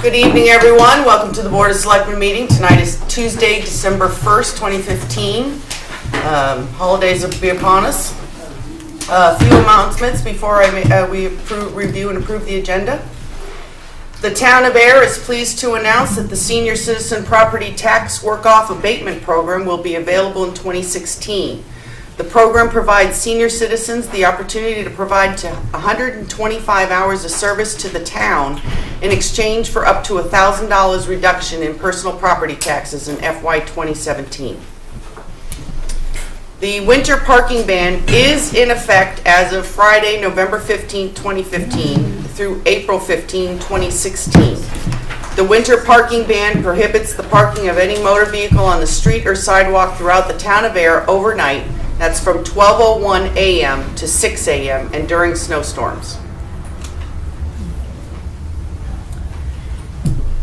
Good evening, everyone. Welcome to the Board of Selectmen meeting. Tonight is Tuesday, December 1st, 2015. Holidays will be upon us. A few announcements before we review and approve the agenda. The Town of Ayer is pleased to announce that the Senior Citizen Property Tax Work-Off Abatement Program will be available in 2016. The program provides senior citizens the opportunity to provide 125 hours of service to the town in exchange for up to $1,000 reduction in personal property taxes in FY 2017. The winter parking ban is in effect as of Friday, November 15, 2015 through April 15, 2016. The winter parking ban prohibits the parking of any motor vehicle on the street or sidewalk throughout the town of Ayer overnight. That's from 12:01 a.m. to 6 a.m. and during snowstorms.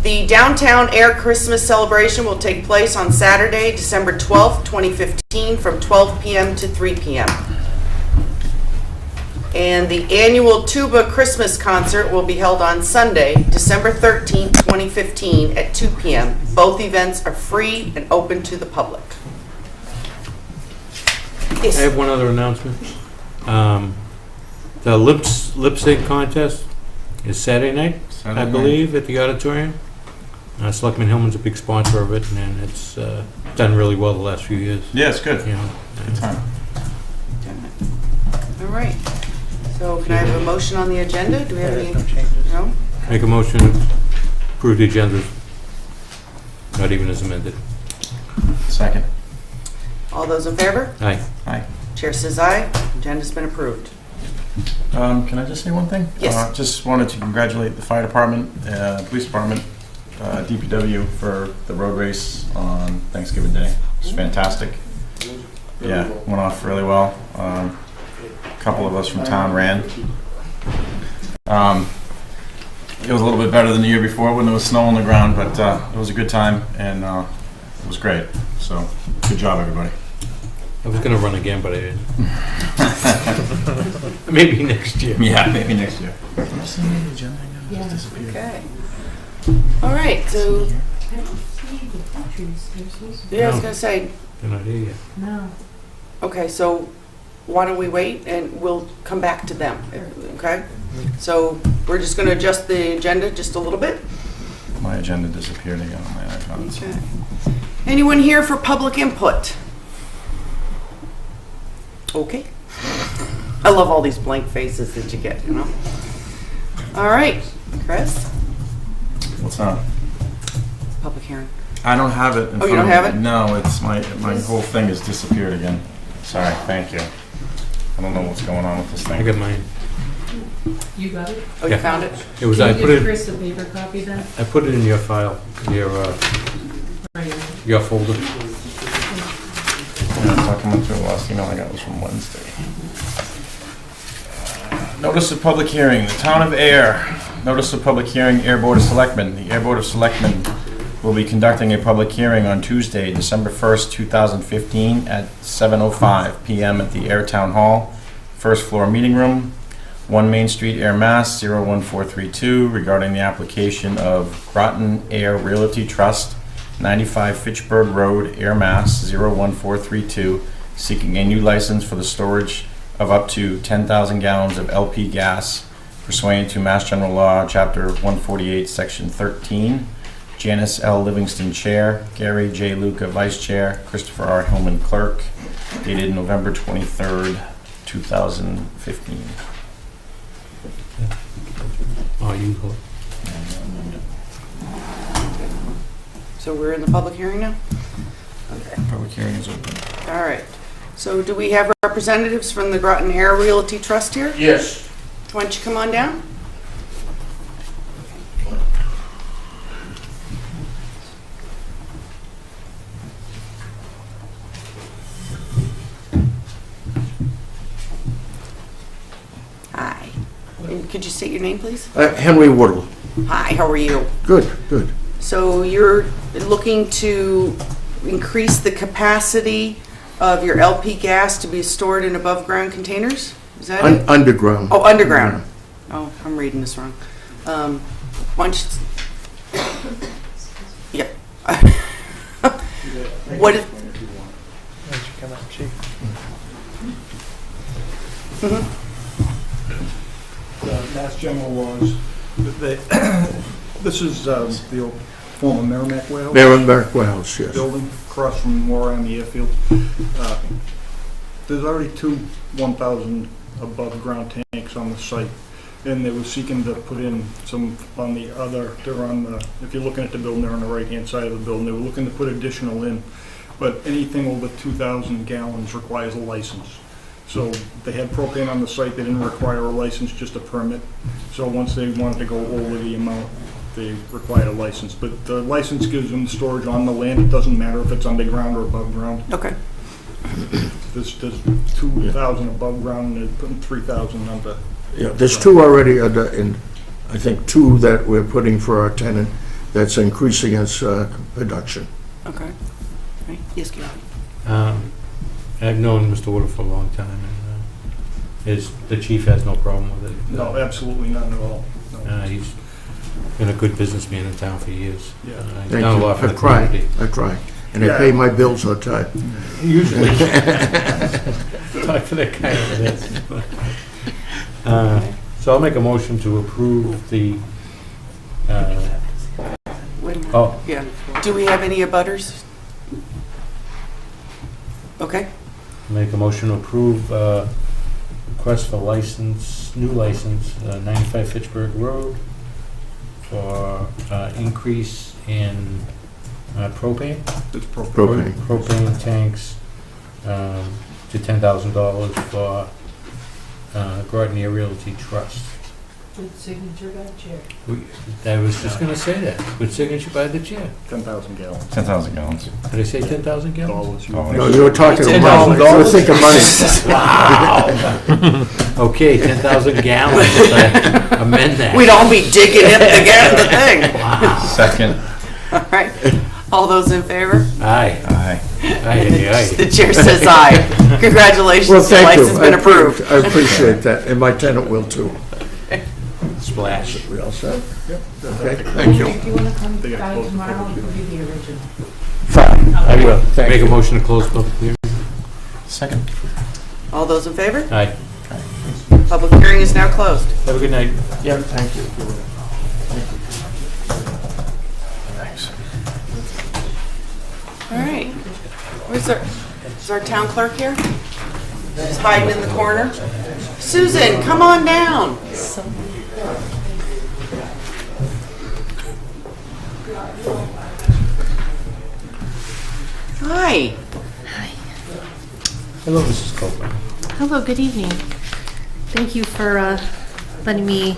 The Downtown Ayer Christmas celebration will take place on Saturday, December 12th, 2015 from 12 p.m. to 3 p.m. And the annual Tuba Christmas concert will be held on Sunday, December 13th, 2015 at 2 p.m. Both events are free and open to the public. Yes. I have one other announcement. The lip sync contest is Saturday night, I believe, at the auditorium. Selectman Hillman's a big sponsor of it, and it's done really well the last few years. Yeah, it's good. You know, Good time. All right. So can I have a motion on the agenda? Do we have any? No changes. No? Make a motion to approve the agenda, not even as amended. Second. All those in favor? Aye. Aye. Chair says aye. Agenda's been approved. Can I just say one thing? Yes. Just wanted to congratulate the fire department, police department, DPW for the road race on Thanksgiving Day. It was fantastic. Yeah, went off really well. A couple of us from town ran. It was a little bit better than the year before when there was snow on the ground, but it was a good time and it was great. So, good job, everybody. I was going to run again, but I didn't. Maybe next year. Yeah, maybe next year. Okay. All right. So, yeah, I was going to say, They're not here yet. No. okay, so why don't we wait and we'll come back to them, okay? So we're just going to adjust the agenda just a little bit. My agenda disappeared again on my icon. Okay. Anyone here for public input? Okay. I love all these blank faces that you get, you know? All right, Chris, What's up? public hearing. I don't have it in front of me. You don't have it? No, it's my whole thing has disappeared again. Sorry, thank you. I don't know what's going on with this I thing. got mine. You got it? Oh, you Yeah. found it? It was. Can I you put give it. Chris a paper copy then? I put it in your file, Right. your folder. Yeah, it's not coming through. The last email I got was from Wednesday. Notice of public hearing. The Town of Ayer. Notice of public hearing, Ayer Board of Selectmen. The Ayer Board of Selectmen will be conducting a public hearing on Tuesday, December 1st, 2015 at 7:05 p.m. at the Ayer Town Hall, first floor meeting room, 1 Main Street, Ayer, Mass. 01432, regarding the application of Groton Ayer Realty Trust, 95 Fitchburg Road, Ayer, Mass. 01432, seeking a new license for the storage of up to 10,000 gallons of LP gas pursuant to Mass General Law, Chapter 148, Section 13. Janice L. Livingston, Chair. Gary J. Luca, Vice Chair. Christopher R. Hillman, Clerk. Dated November 23rd, 2015. Oh, you go. So we're in the public hearing now? Okay. Public hearing is open. All right. So do we have representatives from the Groton Ayer Realty Trust here? Yes. Why don't you come on down? Hi. And could you state your name, please? Henry Woodall. Hi, how are you? Good, good. So you're looking to increase the capacity of your LP gas to be stored in above-ground containers? Is that it? Underground. Oh, underground. Oh, I'm reading this wrong. Why don't you Yeah. What is, Mass General laws, this is the old former Merrimack Warehouse Merrimack Warehouse, yes. building across from Warren the airfield. There's already two 1,000 above ground tanks on the site, and they were seeking to put in some on the other, they're on the, if you're looking at the building, they're on the right-hand side of the building. They were looking to put additional in, but anything over 2,000 gallons requires a license. So they had propane on the site, they didn't require a license, just a permit. So once they wanted to go over the amount, they required a license. But the license gives them storage on the land, it doesn't matter if it's underground or above ground. okay. There's 2,000 above ground, and they're putting 3,000 under. Yeah, there's two already under, and I think two that we're putting for our tenant that's increasing its production. Okay. Right. Yes, Gary. I've known Mr. Wood for a long time, and the chief has no problem with it. No, absolutely none at all. No. He's been a good businessman in town for years. Yeah. He's Thank done a you. lot for the I try, community. I try. And I Yeah. pay my bills on time. Usually. Talk for that guy over there. So I'll make a motion to approve the, Wait a minute. oh, Yeah. Do we have any abutters? Okay. make a motion to approve request for license, new license, 95 Fitchburg Road for increase in propane. It's propane. Propane. Propane tanks to $10,000 for Gardner Realty Trust. With signature by the chair. I was just going to say that, with signature by the chair. 10,000 gallons. 10,000 gallons. Did I say 10,000 gallons? Dollars. Oh, No, you were talking $10,000. money. You were thinking money. Wow. Okay, 10,000 gallons, if I amend that. We'd all be digging in the thing. Wow. Second. All right. All those in favor? Aye. Aye. Aye, aye, The chair says aye. Congratulations, Well, the thank you. license has been approved. I appreciate that, and my tenant will too. Splash. We all set? Yep. Okay, thank you. If you want to come They got by close to tomorrow, I'll public give you the original. Fine, I will, thank Make a you. motion to close public hearing. Second. All those in favor? Aye. Public hearing is now closed. Have a good night. Yeah, thank you. Thanks. All right. Is our town clerk here? She's hiding in the corner. Susan, come on down. Hi. Hello, Mrs. Copeland. Hello, good evening. Thank you for letting me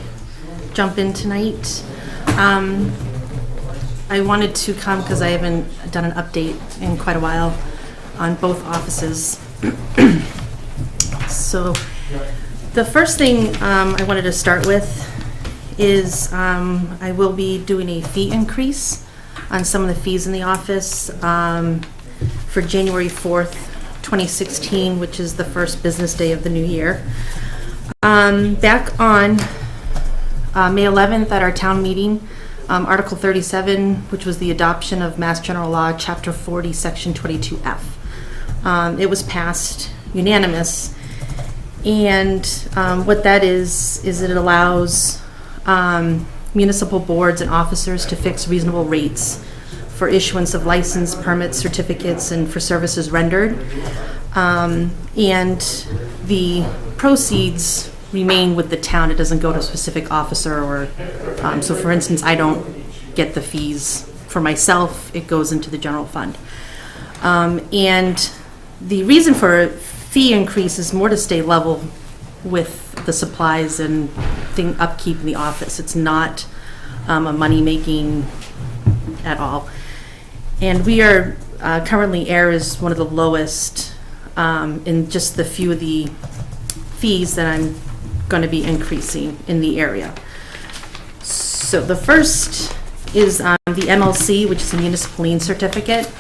jump in tonight. I wanted to come because I haven't done an update in quite a while on both offices. So the first thing I wanted to start with is I will be doing a fee increase on some of the fees in the office for January 4th, 2016, which is the first business day of the new year. Back on May 11th at our town meeting, Article 37, which was the adoption of Mass General Law, Chapter 40, Section 22F. It was passed unanimous, and what that is it allows municipal boards and officers to fix reasonable rates for issuance of license, permits, certificates, and for services rendered. And the proceeds remain with the town. It doesn't go to a specific officer or, so for instance, I don't get the fees for myself. It goes into the general fund. And the reason for a fee increase is more to stay level with the supplies and upkeep in the office. It's not a money-making at all. And we are currently, Ayer is one of the lowest in just the few of the fees that I'm going to be increasing in the area. So the first is the MLC, which is a municipal lien certificate,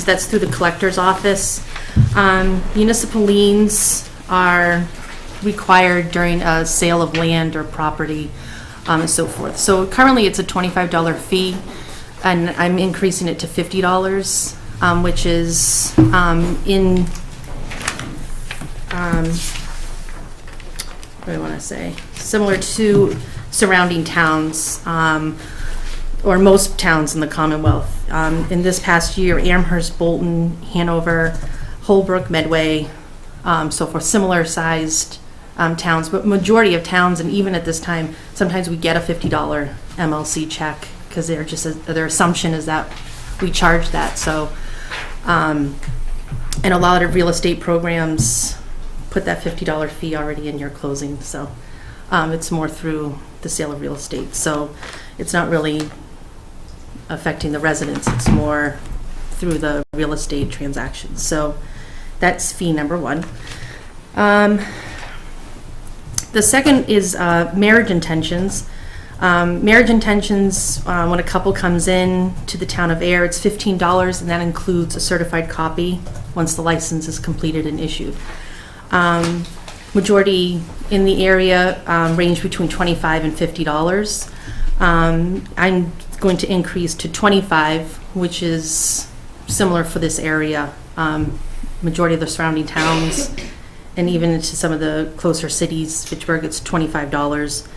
that's through the collector's office. Municipal liens are required during a sale of land or property and so forth. So currently, it's a $25 fee, and I'm increasing it to $50, which is what do I want to say? Similar to surrounding towns, or most towns in the Commonwealth. In this past year, Amherst, Bolton, Hanover, Holbrook, Medway, so forth, similar sized towns, but majority of towns, and even at this time, sometimes we get a $50 MLC check because they're just, their assumption is that we charge that. So, and a lot of real estate programs put that $50 fee already in your closing. So it's more through the sale of real estate. So it's not really affecting the residents. It's more through the real estate transactions. So that's fee number one. The second is marriage intentions. Marriage intentions, when a couple comes in to the town of Ayer, it's $15, and that includes a certified copy once the license is completed and issued. Majority in the area range between $25 and $50. I'm going to increase to $25, which is similar for this area. Majority of the surrounding towns, and even into some of the closer cities, Fitchburg, it's $25.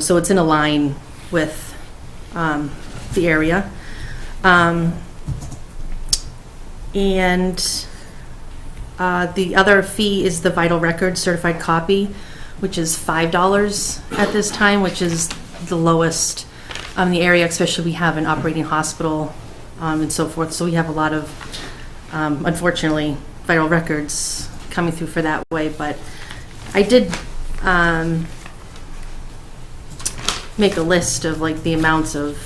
So it's in a line with the area. And the other fee is the vital record certified copy, which is $5 at this time, which is the lowest in the area, especially we have an operating hospital and so forth. So we have a lot of, unfortunately, vital records coming through for that way. But I did make a list of like the amounts of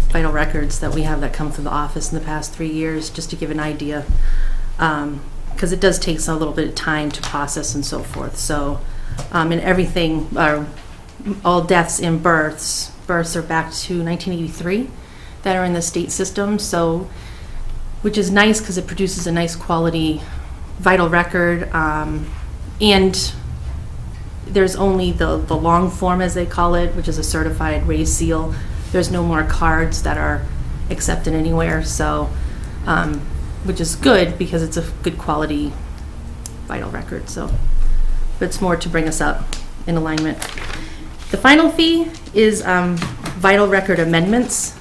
vital records that we have that come through the office in the past 3 years, just to give an idea, because it does take a little bit of time to process and so forth. So, and everything, all deaths and births are back to 1983 that are in the state system. So, which is nice because it produces a nice quality vital record, and there's only the long form, as they call it, which is a certified raised seal. There's no more cards that are accepted anywhere, so which is good because it's a good quality vital record. So, but it's more to bring us up in alignment. The final fee is vital record amendments,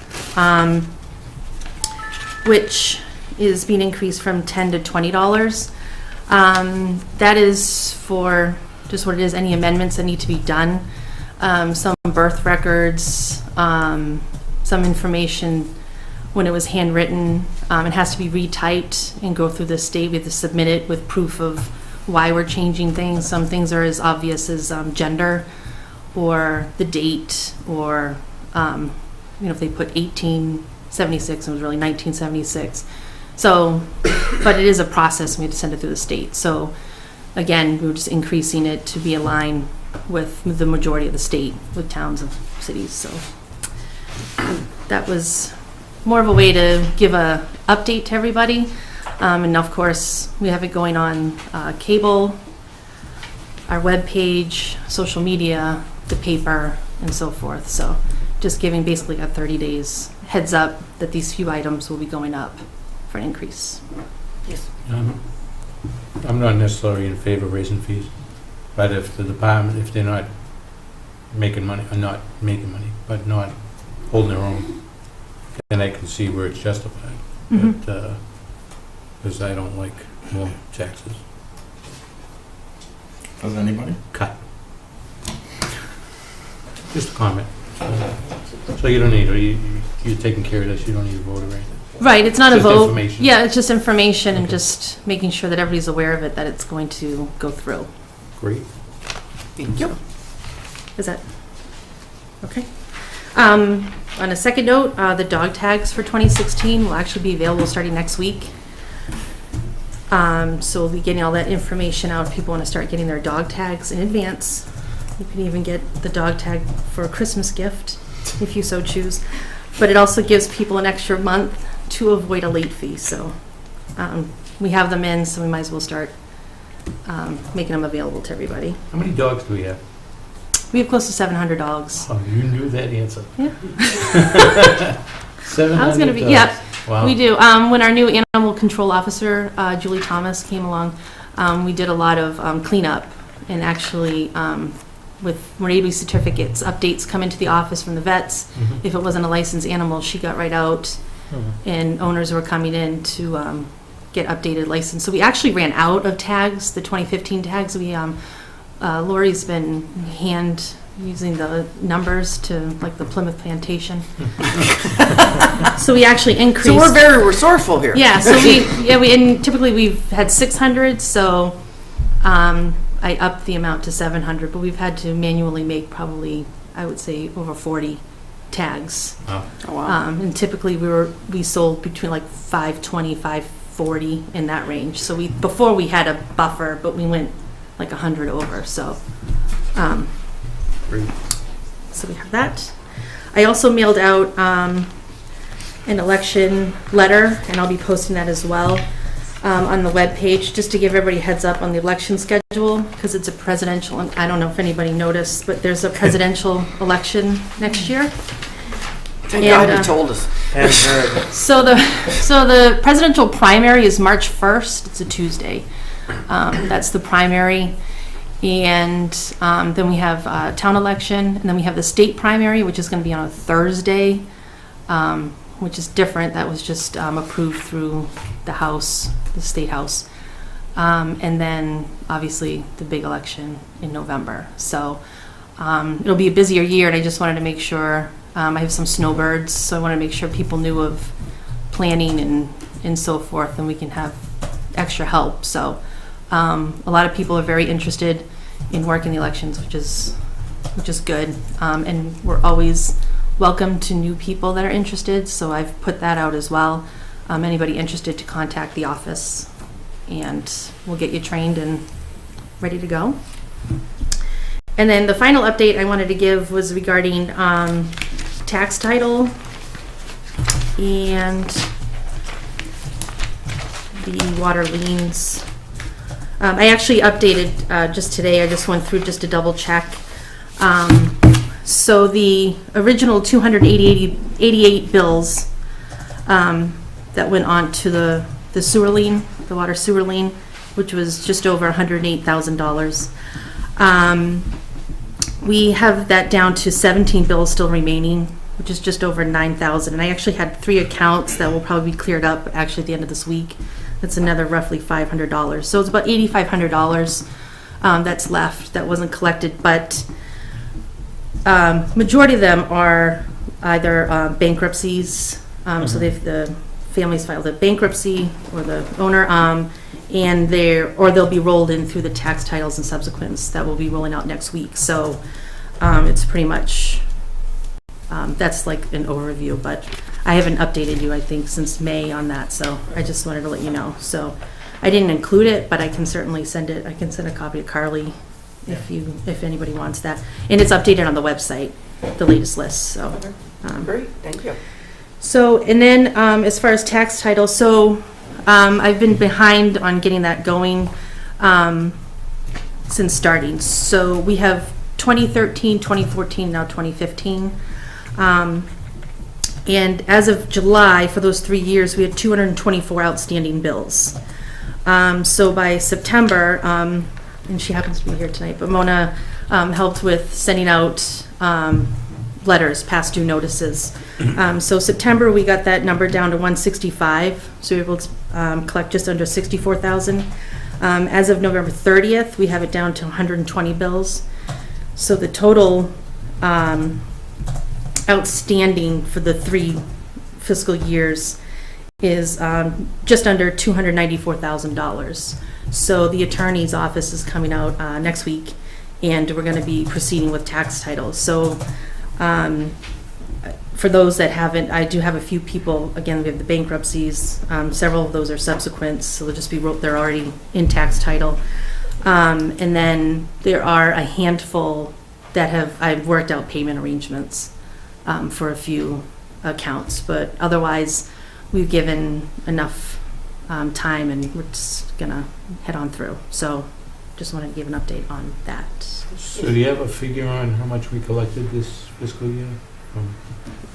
which is being increased from $10 to $20. That is for just what it is, any amendments that need to be done. Some birth records, some information when it was handwritten. It has to be retyped and go through the state. We have to submit it with proof of why we're changing things. Some things are as obvious as gender or the date, or if they put 1876, it was really 1976. So, but it is a process, and we have to send it through the state. So again, we're just increasing it to be in line with the majority of the state, with towns and cities. So that was more of a way to give a update to everybody. And of course, we have it going on cable, our webpage, social media, the paper, and so forth. So just giving basically a 30 days heads up that these few items will be going up for an increase. Yes. I'm not necessarily in favor of raising fees, but if the department, if they're not making money, or not making money, but not holding their own, then I can see where it's justified. Mm-hmm. But, because I don't like more taxes. Does anybody? Cut. Just a comment. So you don't need, you're taking care of this, you don't need a vote or anything. Right, it's not Just a vote. information. Yeah, it's just information, and Okay. just making sure that everybody's aware of it, that it's going to go through. Great. Thank you. Is that okay? On a second note, the dog tags for 2016 will actually be available starting next week. So we'll be getting all that information out if people want to start getting their dog tags in advance. You can even get the dog tag for a Christmas gift if you so choose. But it also gives people an extra month to avoid a late fee. So we have them in, so we might as well start making them available to everybody. How many dogs do we have? We have close to 700 dogs. Oh, you knew that answer. Yeah. 700 I was gonna be, dogs. yeah, Wow. we do. When our new animal control officer, Julie Thomas, came along, we did a lot of cleanup, and actually, with rabies certificates, updates come into the office from the vets. Mhm. If it wasn't a licensed animal, she got right out, Mhm. and owners were coming in to get updated license. So we actually ran out of tags, the 2015 tags. Lori's been hand using the numbers to, like, the Plymouth Plantation. So we actually increased. So we're very resourceful here. Yeah, so and typically we've had 600, so I upped the amount to 700, but we've had to manually make probably, I would say, over 40 tags. Wow. Oh, wow. And typically we sold between like 520, 540 in that range. So before we had a buffer, but we went like 100 over, so. Great. So we have that. I also mailed out an election letter, and I'll be posting that as well on the webpage, just to give everybody a heads up on the election schedule, because it's a presidential, and I don't know if anybody noticed, but there's a presidential election next year. Thank God and, you told us. So the presidential primary is March 1st. It's a Tuesday. That's the primary. And then we have a town election, and then we have the state primary, which is going to be on a Thursday, which is different. That was just approved through the House, the State House. And then, obviously, the big election in November. So it'll be a busier year, and I just wanted to make sure, I have some snowbirds, so I want to make sure people knew of planning and so forth, and we can have extra help. So a lot of people are very interested in working the elections, which is good. And we're always welcome to new people that are interested, so I've put that out as well. Anybody interested to contact the office, and we'll get you trained and ready to go. And then the final update I wanted to give was regarding tax title and the water liens. I actually updated just today. I just went through just to double check. So the original 288 bills that went on to the sewer lien, the water sewer lien, which was just over $108,000. We have that down to 17 bills still remaining, which is just over $9,000. And I actually had 3 accounts that will probably be cleared up actually at the end of this week. That's another roughly $500. So it's about $8,500 that's left that wasn't collected, but majority of them are either bankruptcies. So the families filed a bankruptcy, or the owner, and they'll be rolled in through the tax titles and subsequents that will be rolling out next week. So it's pretty much that's like an overview, but I haven't updated you, I think, since May on that, so I just wanted to let you know. So I didn't include it, but I can certainly send it. I can send a copy to Carly if anybody wants that. And it's updated on the website, the latest list, so. Great, thank you. So, and then as far as tax title, so I've been behind on getting that going since starting. So we have 2013, 2014, now 2015. And as of July, for those 3 years, we had 224 outstanding bills. So by September, and she happens to be here tonight, but Mona helped with sending out letters, past due notices. So September, we got that number down to 165, so we were able to collect just under 64,000. As of November 30th, we have it down to 120 bills. So the total outstanding for the 3 fiscal years is just under $294,000. So the attorney's office is coming out next week, and we're going to be proceeding with tax titles. So for those that haven't, I do have a few people, again, we have the bankruptcies, several of those are subsequent, so they'll just be, they're already in tax title. And then there are a handful that I've worked out payment arrangements for a few accounts, but otherwise we've given enough time, and we're just gonna head on through. So just wanted to give an update on that. So do you have a figure on how much we collected this fiscal year?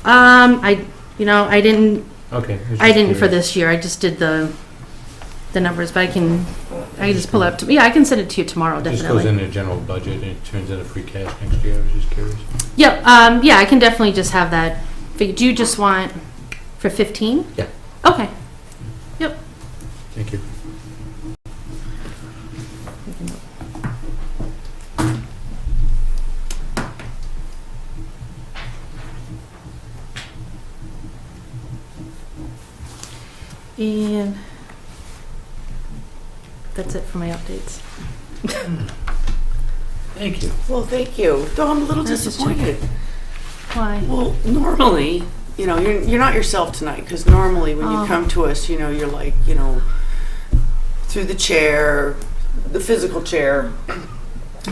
I didn't Okay. for this year. I just did the numbers, but I can just pull up. I can send it to you tomorrow, It just definitely. goes in the general budget and it turns into free cash next year. I was just curious. Yep. I can definitely just have that. Do you just want for 15? Yeah. Okay. Thank you. And that's it for my updates. Thank you. Well, thank you. Though I'm a little That's just disappointed. Why? Well, normally, you're not yourself tonight, because normally when you Oh. come to us, you're like, through the chair, the physical chair,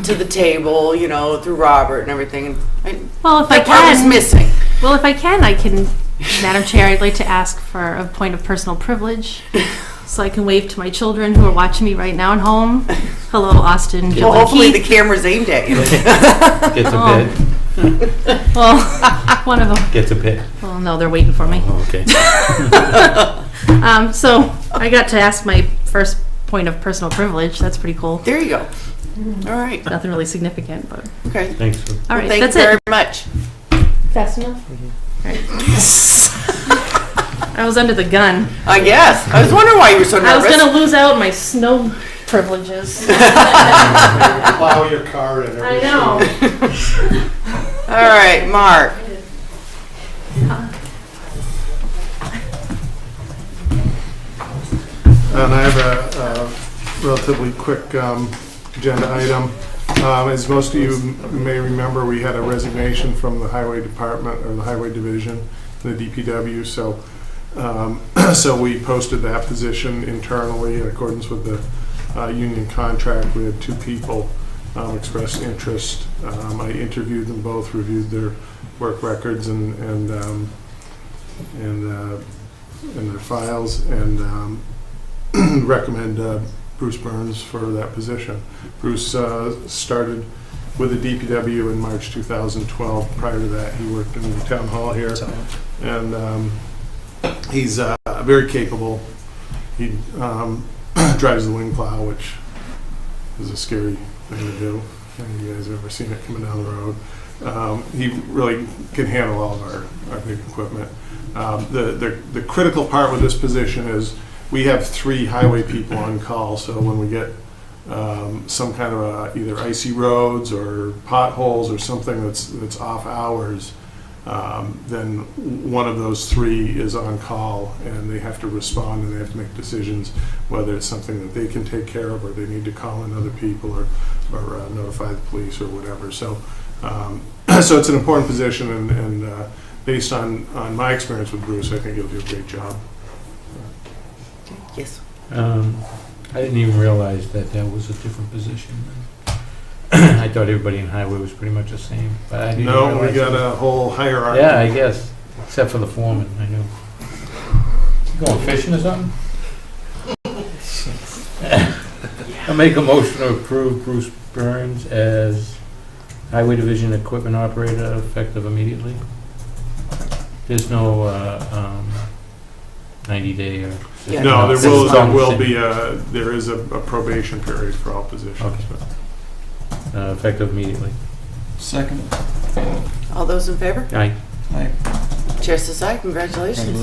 to the table, through Robert and everything. And Well, if that part was missing. I can, Madam Chair, I'd like to ask for a point of personal privilege, so I can wave to my children who are watching me right now at home. Hello, Austin, Jill, Well, and hopefully the Keith. camera's aimed at you. Gets a Oh. bit. Well, one of them. Gets a bit. Well, no, they're waiting for me. Oh, okay. So I got to ask my first point of personal privilege. That's pretty cool. There you go. All right. Nothing really significant, but Okay. Thanks. all right, Thank that's you very it. much. Fast enough. All right. I was under the gun. I guess. I was wondering why you were so I was nervous. gonna lose out my snow privileges. Plow your car in every I know. All right, Mark. And I have a relatively quick agenda item. As most of you may remember, we had a resignation from the Highway Department, or the Highway Division, the DPW, so we posted that position internally in accordance with the union contract. We had 2 people express interest. I interviewed them both, reviewed their work records and their files, and recommend Bruce Burns for that position. Bruce started with the DPW in March 2012. Prior to that, he worked in the town hall here, and he's very capable. He drives the wing plow, which is a scary thing to do. Have you guys ever seen it coming down the road? He really can handle all of our big equipment. The critical part with this position is we have 3 highway people on call, so when we get some kind of either icy roads or potholes or something that's off hours, then one of those 3 is on call, and they have to respond and they have to make decisions whether it's something that they can take care of or they need to call in other people or notify the police or whatever. So so it's an important position, and based on my experience with Bruce, I think he'll do a great job. Yes. I didn't even realize that was a different position. I thought everybody in highway was pretty much the same, but I didn't No, we realize got that. a whole hierarchy. Yeah, I guess, except for the foreman, I knew. You going fishing or something? I'll make a motion to approve Bruce Burns as Highway Division Equipment Operator effective immediately. There's no 90-day or... Yeah. No, there Six will months. be there is a probation period for all positions. Okay. but- Effective immediately. Second. All those in favor? Aye. Aye. Chair says aye. Congratulations.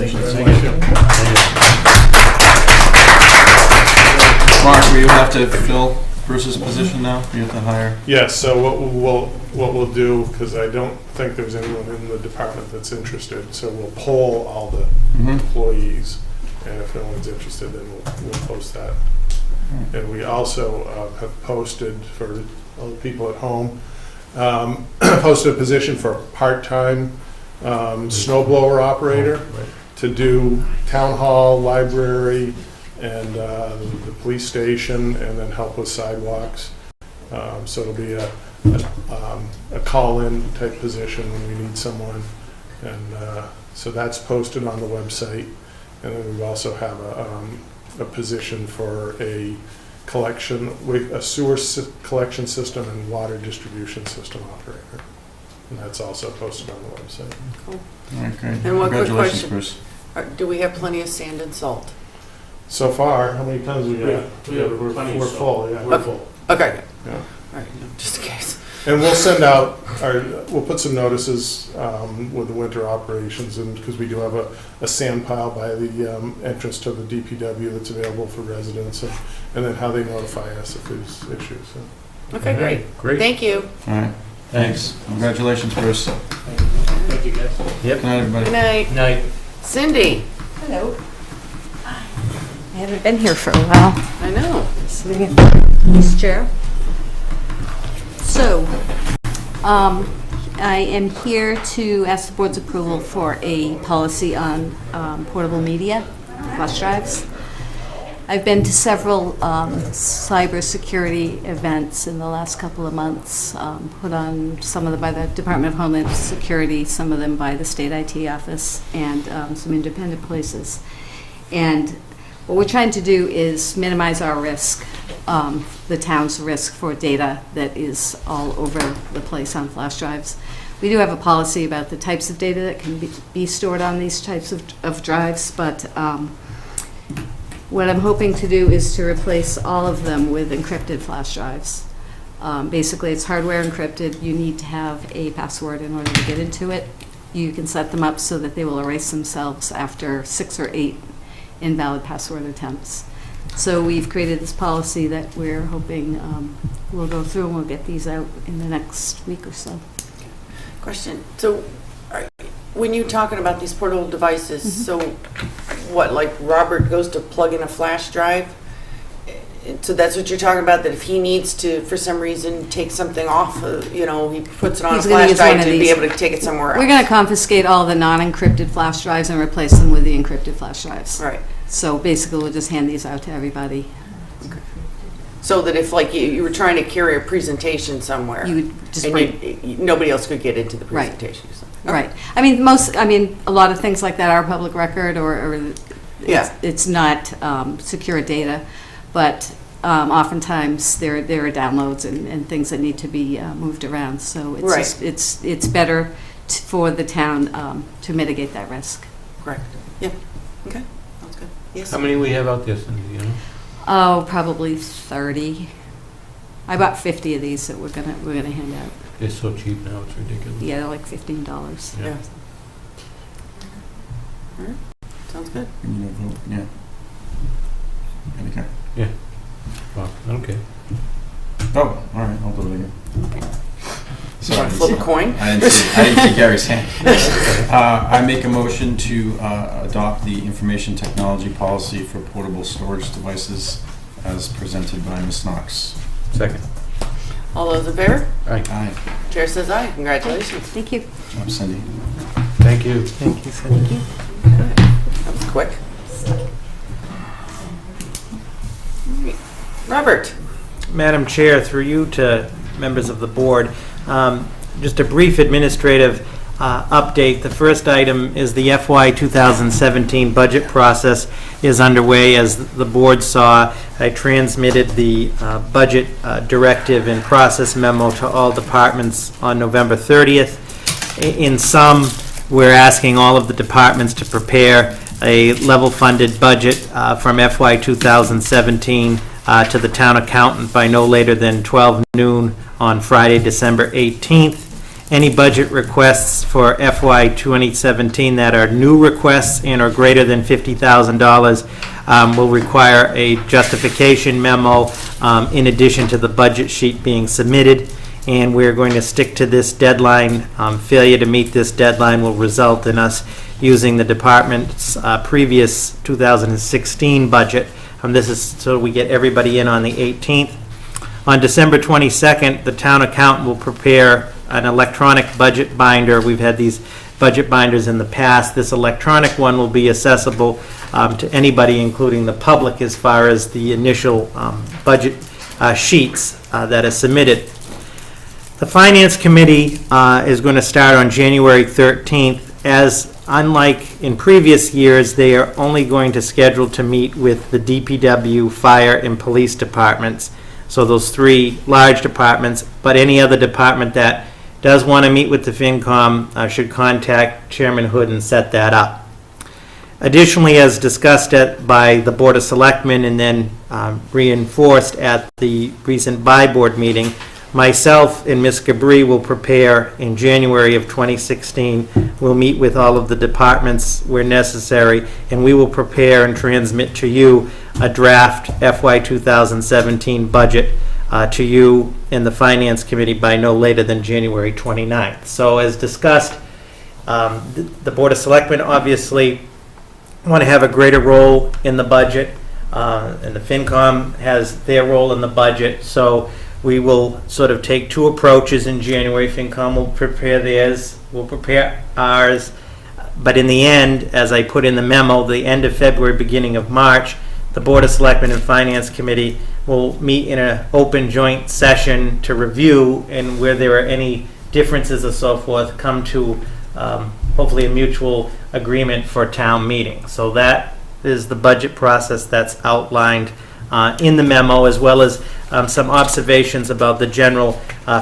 Mark, will you have to fill Bruce's position now? You have to hire? Yes, so what we'll do, because I don't think there's anyone in the department that's interested, so we'll poll all the employees, and if no one's interested, then we'll post that. And we also have posted, for all the people at home, posted a position for a part-time snow blower operator to do town hall, library, and the police station, and then help with sidewalks. So it'll be a call-in type position when we need someone. And so that's posted on the website. And then we also have a position for a collection, a sewer collection system and water distribution system operator. And that's also posted on the website. All right, great. And one quick Congratulations, question. Bruce. Do we have plenty of sand and salt? So far, how many tons we got? We have plenty of We're salt. full, yeah. We're full. Okay, Yeah. all right, just in case. And we'll send out, we'll put some notices with the winter operations, and because we do have a sand pile by the entrance to the DPW that's available for residents, and then how they notify us if there's issues. So. Okay, great. Great. Thank you. All right, thanks. Congratulations, Bruce. Thank you, guys. Yep. Good night, everybody. Good night. Night. Cindy, Hello. I haven't been here for a while. I know. Sitting in this chair. So, I am here to ask the board's approval for a policy on portable media, flash drives. I've been to several cybersecurity events in the last couple of months, put on some of them by the Department of Homeland Security, some of them by the State IT Office, and some independent places. And what we're trying to do is minimize our risk, the town's risk for data that is all over the place on flash drives. We do have a policy about the types of data that can be stored on these types of drives, but what I'm hoping to do is to replace all of them with encrypted flash drives. Basically, it's hardware encrypted. You need to have a password in order to get into it. You can set them up so that they will erase themselves after 6 or 8 invalid password attempts. So we've created this policy that we're hoping we'll go through, and we'll get these out in the next week or so. Question. So, when you're talking about these portable devices, so what, like Robert goes to plug in a flash drive? So that's what you're talking about, that if he needs to, for some reason, take something off, he puts it on He's a gonna flash use one drive of to be these. able to take it somewhere else? We're going to confiscate all the non-encrypted flash drives and replace them with the encrypted flash drives. Right. So basically, we'll just hand these out to everybody. So that if, like, you were trying to carry a presentation somewhere, You would just and bring, nobody else could get into the Right. presentation. or something. right. A lot of things like that are public record, or Yeah. it's not secure data, but oftentimes there are downloads and things that need to be moved around. So it's Right. just, it's better for the town to mitigate that risk. Correct. Yeah. Okay. Sounds good. Yes. How many we have out there, Cindy, you know? Oh, probably 30. I bought 50 of these that we're gonna hand out. They're so cheap now, it's ridiculous. Yeah, they're like $15. Yeah. All right. Sounds good. You need a vote, yeah. Okay. Well, okay. Oh, all right, I'll do it again. Sorry. Flip a coin. I didn't see Gary's hand. I make a motion to adopt the information technology policy for portable storage devices as presented by Ms. Knox. Second. All those in favor? Aye. Aye. Chair says aye. Congratulations. Thank you. Good job, Cindy. Thank you. That was quick. Robert. Madam Chair, through you to members of the board, just a brief administrative update. The first item is the FY 2017 budget process is underway. As the board saw, I transmitted the budget directive and process memo to all departments on November 30th. In sum, we're asking all of the departments to prepare a level-funded budget from FY 2017 to the town accountant by no later than 12 noon on Friday, December 18th. Any budget requests for FY 2017 that are new requests and are greater than $50,000 will require a justification memo in addition to the budget sheet being submitted. And we're going to stick to this deadline. Failure to meet this deadline will result in us using the department's previous 2016 budget. This is so we get everybody in on the 18th. On December 22nd, the town accountant will prepare an electronic budget binder. We've had these budget binders in the past. This electronic one will be accessible to anybody, including the public, as far as the initial budget sheets that are submitted. The Finance Committee is going to start on January 13th. As unlike in previous years, they are only going to schedule to meet with the DPW, fire, and police departments. So those three large departments, but any other department that does want to meet with the FinCom should contact Chairman Hood and set that up. Additionally, as discussed by the Board of Selectmen and then reinforced at the recent by-board meeting, myself and Ms. Gabri will prepare in January of 2016. We'll meet with all of the departments where necessary, and we will prepare and transmit to you a draft FY 2017 budget to you in the Finance Committee by no later than January 29th. So as discussed, the Board of Selectmen obviously want to have a greater role in the budget, and the FinCom has their role in the budget. So we will sort of take two approaches in January. FinCom will prepare theirs, we'll prepare ours. But in the end, as I put in the memo, the end of February, beginning of March, the Board of Selectmen and Finance Committee will meet in an open joint session to review, and where there are any differences or so forth, come to hopefully a mutual agreement for town meeting. So that is the budget process that's outlined in the memo, as well as some observations about the general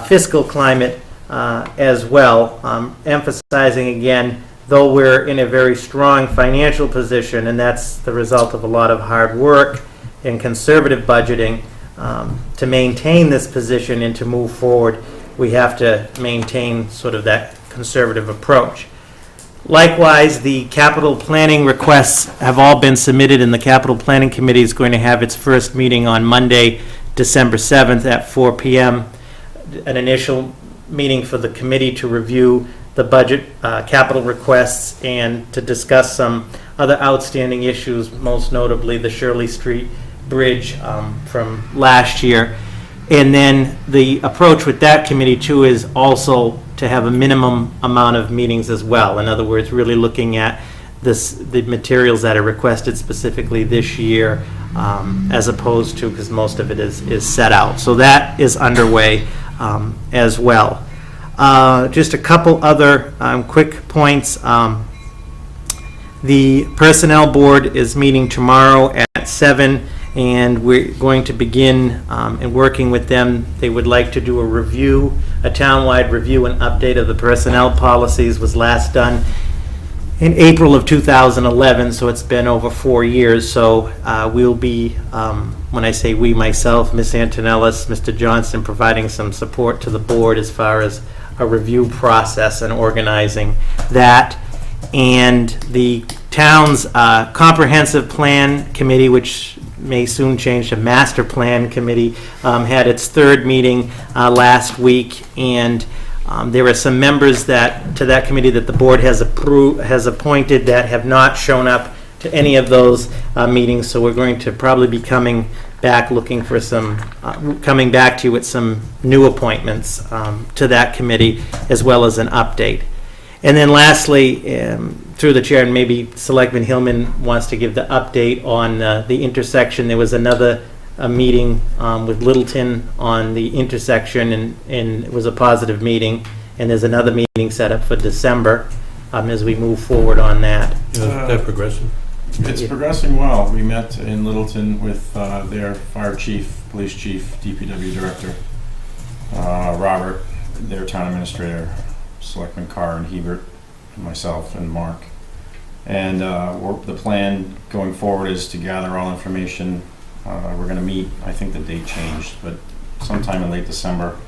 fiscal climate as well, emphasizing again, though we're in a very strong financial position, and that's the result of a lot of hard work and conservative budgeting, to maintain this position and to move forward, we have to maintain sort of that conservative approach. Likewise, the capital planning requests have all been submitted, and the Capital Planning Committee is going to have its first meeting on Monday, December 7th at 4 p.m. An initial meeting for the committee to review the budget capital requests and to discuss some other outstanding issues, most notably the Shirley Street Bridge from last year. And then the approach with that committee too is also to have a minimum amount of meetings as well. In other words, really looking at the materials that are requested specifically this year, as opposed to, because most of it is set out. So that is underway as well. Just a couple other quick points. The Personnel Board is meeting tomorrow at 7, and we're going to begin in working with them. They would like to do a review, a townwide review and update of the personnel policies. Was last done in April of 2011, so it's been over 4 years. So we'll be, when I say we, myself, Ms. Antonellis, Mr. Johnston, providing some support to the board as far as a review process and organizing that. And the town's comprehensive plan committee, which may soon change to master plan committee, had its third meeting last week, and there are some members to that committee that the board has appointed that have not shown up to any of those meetings. So we're going to probably be coming back to you with some new appointments to that committee, as well as an update. And then lastly, through the chair, and maybe Selectman Hillman wants to give the update on the intersection. There was another meeting with Littleton on the intersection, and it was a positive meeting. And there's another meeting set up for December as we move forward on that. Is that progressive? It's progressing well. We met in Littleton with their fire chief, police chief, DPW director, Robert, their town administrator, Selectman Carr and Hebert, and myself and Mark. And the plan going forward is to gather all information. We're going to meet, I think the date changed, but sometime in late December,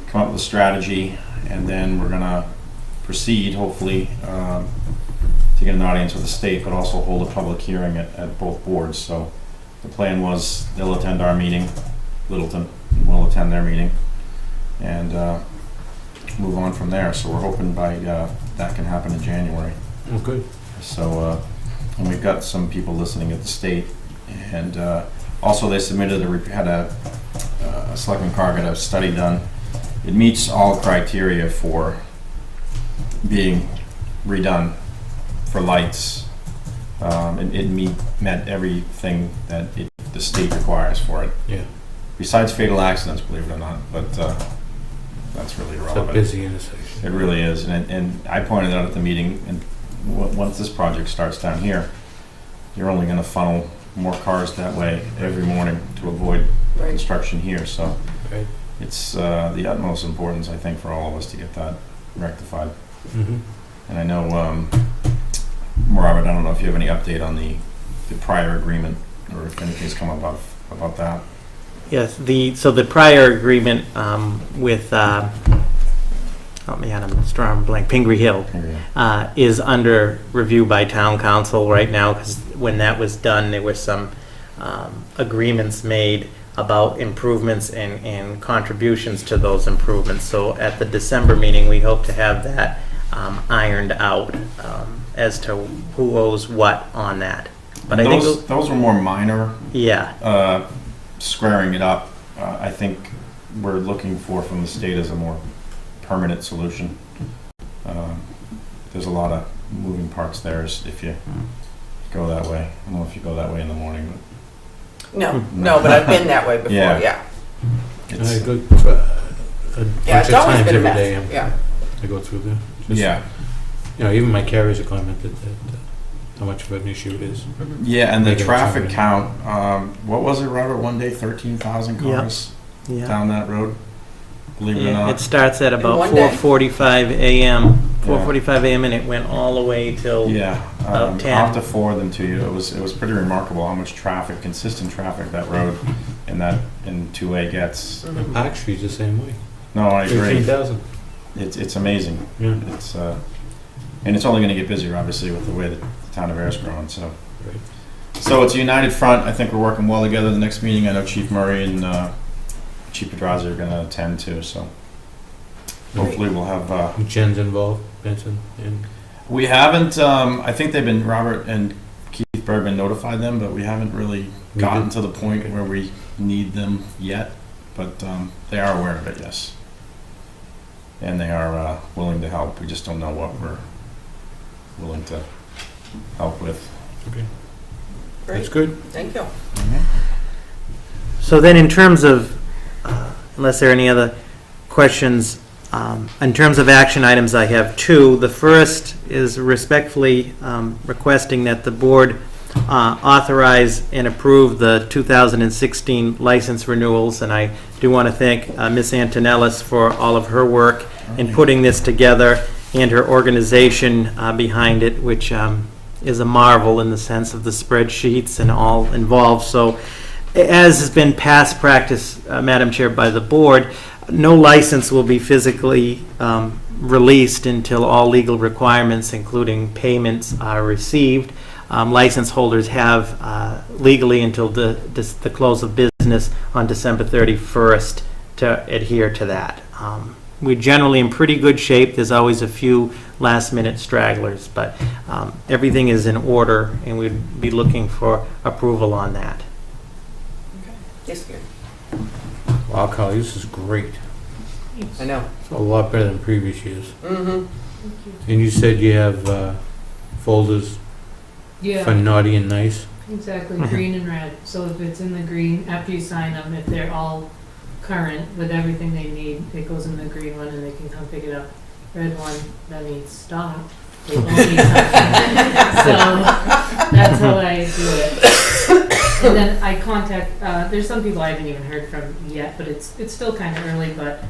come up with a strategy, and then we're going to proceed, hopefully, to get an audience with the state, but also hold a public hearing at both boards. So the plan was they'll attend our meeting, Littleton, and we'll attend their meeting, and move on from there. So we're hoping by that can happen in January. Oh, good. So, and we've got some people listening at the state, and also they submitted a Selectman Carr got a study done. It meets all criteria for being redone for lights. It met everything that the state requires for it. Yeah. Besides fatal accidents, believe it or not, but that's really It's a irrelevant. busy intersection. It really is, and I pointed out at the meeting, and once this project starts down here, you're only gonna funnel more cars that way every morning to avoid Right. construction here, so Right. it's the utmost importance, I think, for all of us to get that rectified. Mhm. And I know, Robert, I don't know if you have any update on the prior agreement, or if anything's come about that. Yes, so the prior agreement with, help me out, I'm drawing a blank, Pingree Hill, is under review by town council right now, because when that was done, there were some agreements made about improvements and contributions to those improvements. So at the December meeting, we hope to have that ironed out as to who owes what on that. But I think, Those were more minor, yeah, squaring it up. I think we're looking for from the state as a more permanent solution. There's a lot of moving parts there if you go that way. I don't know if you go that way in the morning, but No, but I've been that way before, Yeah. yeah. it's, I go a bunch Yeah, of it's always times been a every mess, day. yeah. I go through there. Just, yeah. You know, even my carriers have commented that how much of an issue it is. Yeah, and the Make it a traffic turn. count, what was it, Robert, one day, 13,000 Yep. cars yeah. down that road? Believe it or Yeah, not. it starts at about one day. 4:45 a.m., 4:45 a.m., and it went all the way till, Yeah, About 10. I'll have to forward them to you. It was pretty remarkable how much traffic, consistent traffic that road in 2A gets. Mhm. Park Street's the same way. No, I agree. 13,000. It's amazing. Yeah. It's and it's only going to get busier, obviously, with the way that the town of Ayer is growing. So, Right. so it's a united front. I think we're working well together. The next meeting, I know Chief Murray and Chief Pedraza are going to attend too. So, hopefully, we'll have. Jen's involved, Benson, and We haven't. I think they've been Robert and Keith Bergman notified them, but we haven't really We gotten did. to the point where we need them yet. But they are aware of it, yes, and they are willing to help. We just don't know what we're willing to help with. that's Great, good. thank you. so then in terms of, unless there are any other questions, in terms of action items, I have two. The first is respectfully requesting that the board authorize and approve the 2016 license renewals, and I do want to thank Ms. Antonellis for all of her work in putting this together, and her organization behind it, which is a marvel in the sense of the spreadsheets and all involved. So, as has been past practice, Madam Chair, by the board, no license will be physically released until all legal requirements, including payments, are received. License holders have legally until the close of business on December 31st to adhere to that. We're generally in pretty good shape. There's always a few last-minute stragglers, but everything is in order, and we'd be looking for approval on that. Yes, good. Wow, Carly, this is great. I know. It's a lot better than previous years. Mm-hmm. And you said you have folders for Yeah, naughty and nice? exactly, green and red. So if it's in the green, after you sign them, if they're all current with everything they need, it goes in the green one and they can come pick it up. Red one, that means stop. They won't need something. So that's how I do it. And then I contact, there's some people I haven't even heard from yet, but it's still kind of early, but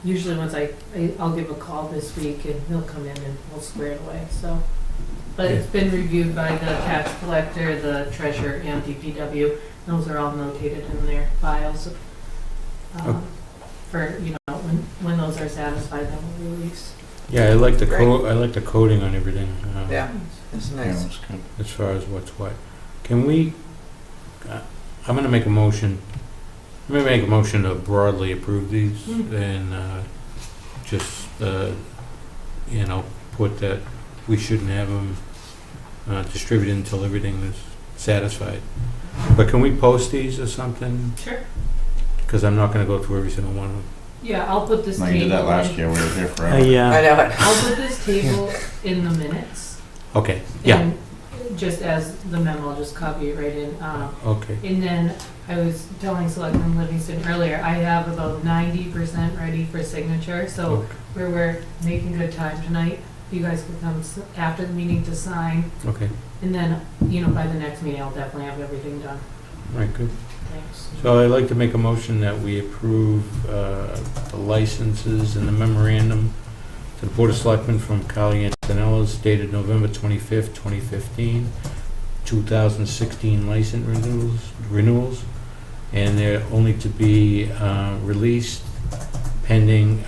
usually once I'll give a call this week and he'll come in and we'll square it away, so. But it's been reviewed by the tax collector, the treasurer, and DPW. Those are all notated in their files. For, when those are satisfied, then we'll release. Yeah, I like the Great. I like the coating on everything. Yeah, that's Yeah, nice. that's good. As far as what's what. Can we, I'm gonna make a motion, I'm gonna make a motion to broadly approve these and just, put that we shouldn't have them distributed until everything is satisfied. But can we post these or something? Sure. Because I'm not gonna go through every single one of them. Yeah, I'll put this No, table. you did that last in- year. We were here forever. I know it. I'll put this table in the minutes. Okay, yeah, And just as the memo, just copy it right in. okay. And then I was telling Selectman Livingston earlier, I have about 90% ready for signature, so we're making good time tonight. you guys could come after the meeting to sign, Okay, and then, by the next meeting, I'll definitely have everything done. all right, good. Thanks. So I'd like to make a motion that we approve the licenses and the memorandum to the Board of Selectmen from Carly Antonellis dated November 25th, 2015, 2016 license renewals, and they're only to be released pending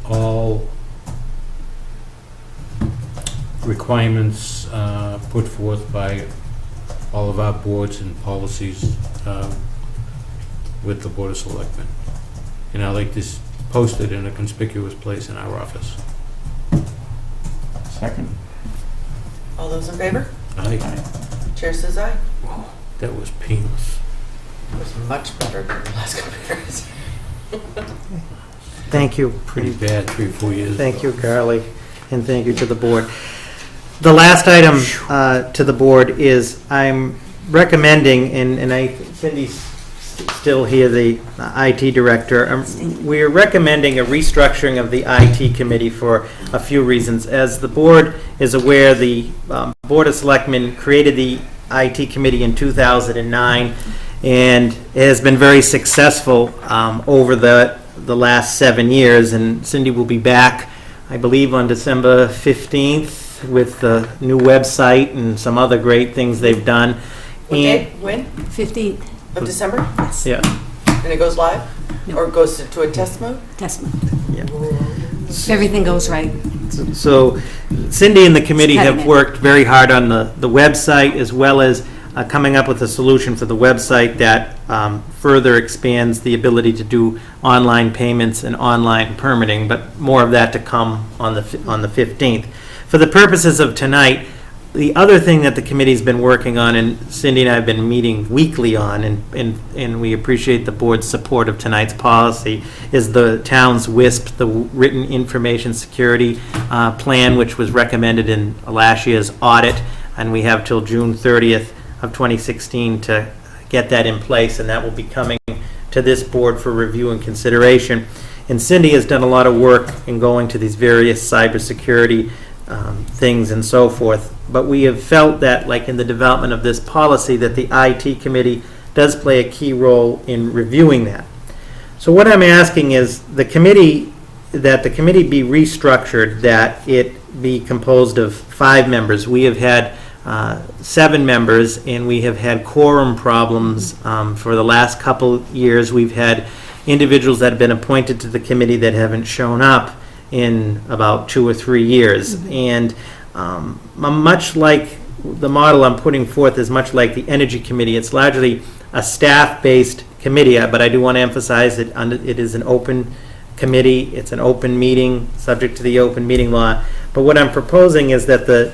all requirements put forth by all of our boards and policies with the Board of Selectmen. And I'd like this posted in a conspicuous place in our office. Second. All those in favor? Aye. Chair says aye. That was painless. It was much better than the last couple of years. Thank you. Pretty bad 3-4 years Thank ago. you, Carly, and thank you to the board. The last item to the board is I'm recommending, and Cindy's still here, the IT director, we're recommending a restructuring of the IT committee for a few reasons. As the board is aware, the Board of Selectmen created the IT committee in 2009, and it has been very successful over the last 7 years, and Cindy will be back, I believe, on December 15th with the new website and some other great things they've done. What day? When? 15th, Of December? Yeah. And it goes live? No. Or it goes to a test mode? test month. Yeah. If everything goes right. So Cindy and the committee It's cutting have it. worked very hard on the website, as well as coming up with a solution for the website that further expands the ability to do online payments and online permitting, but more of that to come on the 15th. For the purposes of tonight, the other thing that the committee's been working on, and Cindy and I have been meeting weekly on, and we appreciate the board's support of tonight's policy, is the town's WISP, the Written Information Security Plan, which was recommended in last year's audit, and we have till June 30th of 2016 to get that in place, and that will be coming to this board for review and consideration. And Cindy has done a lot of work in going to these various cybersecurity things and so forth. But we have felt that, like in the development of this policy, that the IT committee does play a key role in reviewing that. So what I'm asking is the committee be restructured, that it be composed of 5 members. We have had 7 members, and we have had quorum problems for the last couple years. We've had individuals that have been appointed to the committee that haven't shown up in about 2 or 3 years. And much like the model I'm putting forth is much like the Energy Committee. It's largely a staff-based committee, but I do want to emphasize that it is an open committee. It's an open meeting, subject to the open meeting law. But what I'm proposing is that the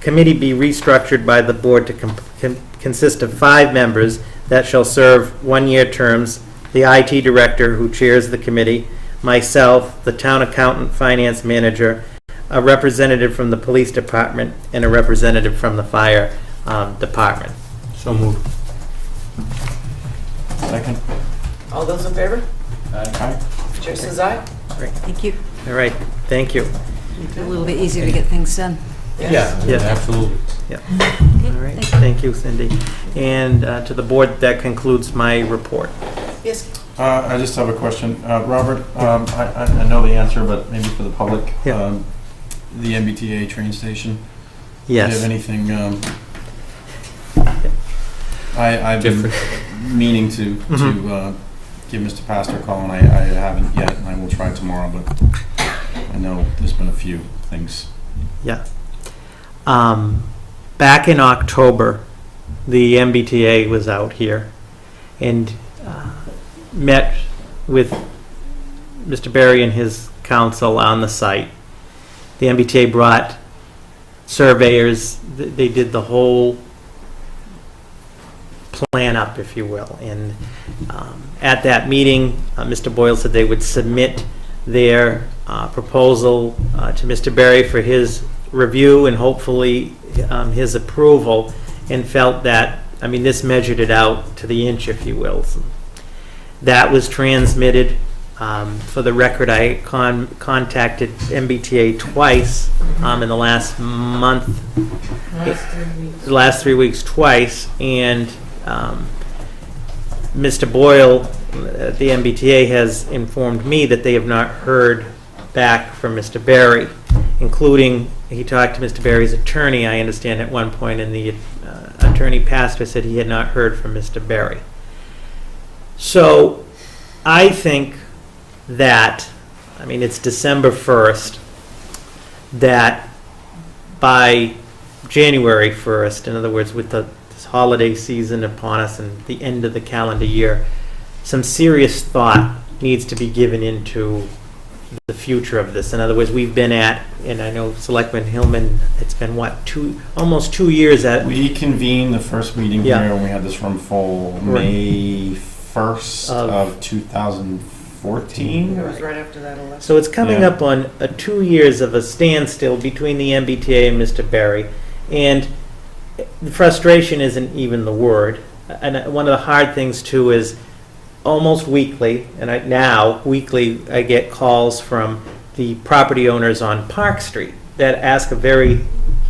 committee be restructured by the board to consist of 5 members that shall serve 1-year terms, the IT director who chairs the committee, myself, the town accountant, finance manager, a representative from the police department, and a representative from the fire department. So moved. Second. All those in favor? Aye. Chair says aye. Thank you. All right, thank you. Make it a little bit easier to get things done. Yes. Yeah. Absolutely. All right, thank you, Cindy. And to the board, that concludes my report. Yes. I just have a question. Robert, I know the answer, but maybe for the public. Yeah. The MBTA train station. Do you Yes. have anything, I've been Different. meaning to give Mr. Pastor a call, and I haven't yet, and I will try tomorrow, but I know there's been a few things. Yeah. Back in October, the MBTA was out here and met with Mr. Berry and his council on the site. The MBTA brought surveyors. They did the whole plan up, if you will. And at that meeting, Mr. Boyle said they would submit their proposal to Mr. Berry for his review and hopefully his approval, and felt that, I mean, this measured it out to the inch, if you will. So that was transmitted. For the record, I contacted MBTA twice in the last month, Last 3 weeks. the last 3 weeks twice, and Mr. Boyle at the MBTA has informed me that they have not heard back from Mr. Berry, including, he talked to Mr. Berry's attorney, I understand at one point, and the attorney pastor said he had not heard from Mr. Berry. So I think that, I mean, it's December 1st, that by January 1st, in other words, with this holiday season upon us and the end of the calendar year, some serious thought needs to be given into the future of this. In other words, we've been at, and I know Selectman Hillman, it's been what, almost 2 years at, We convened the first meeting Yeah. here, and we had this room full May 1st Of- of 2014. It was right after that election. so it's coming Yeah. up on 2 years of a standstill between the MBTA and Mr. Berry. And the frustration isn't even the word. And one of the hard things too is almost weekly, weekly, I get calls from the property owners on Park Street that ask a very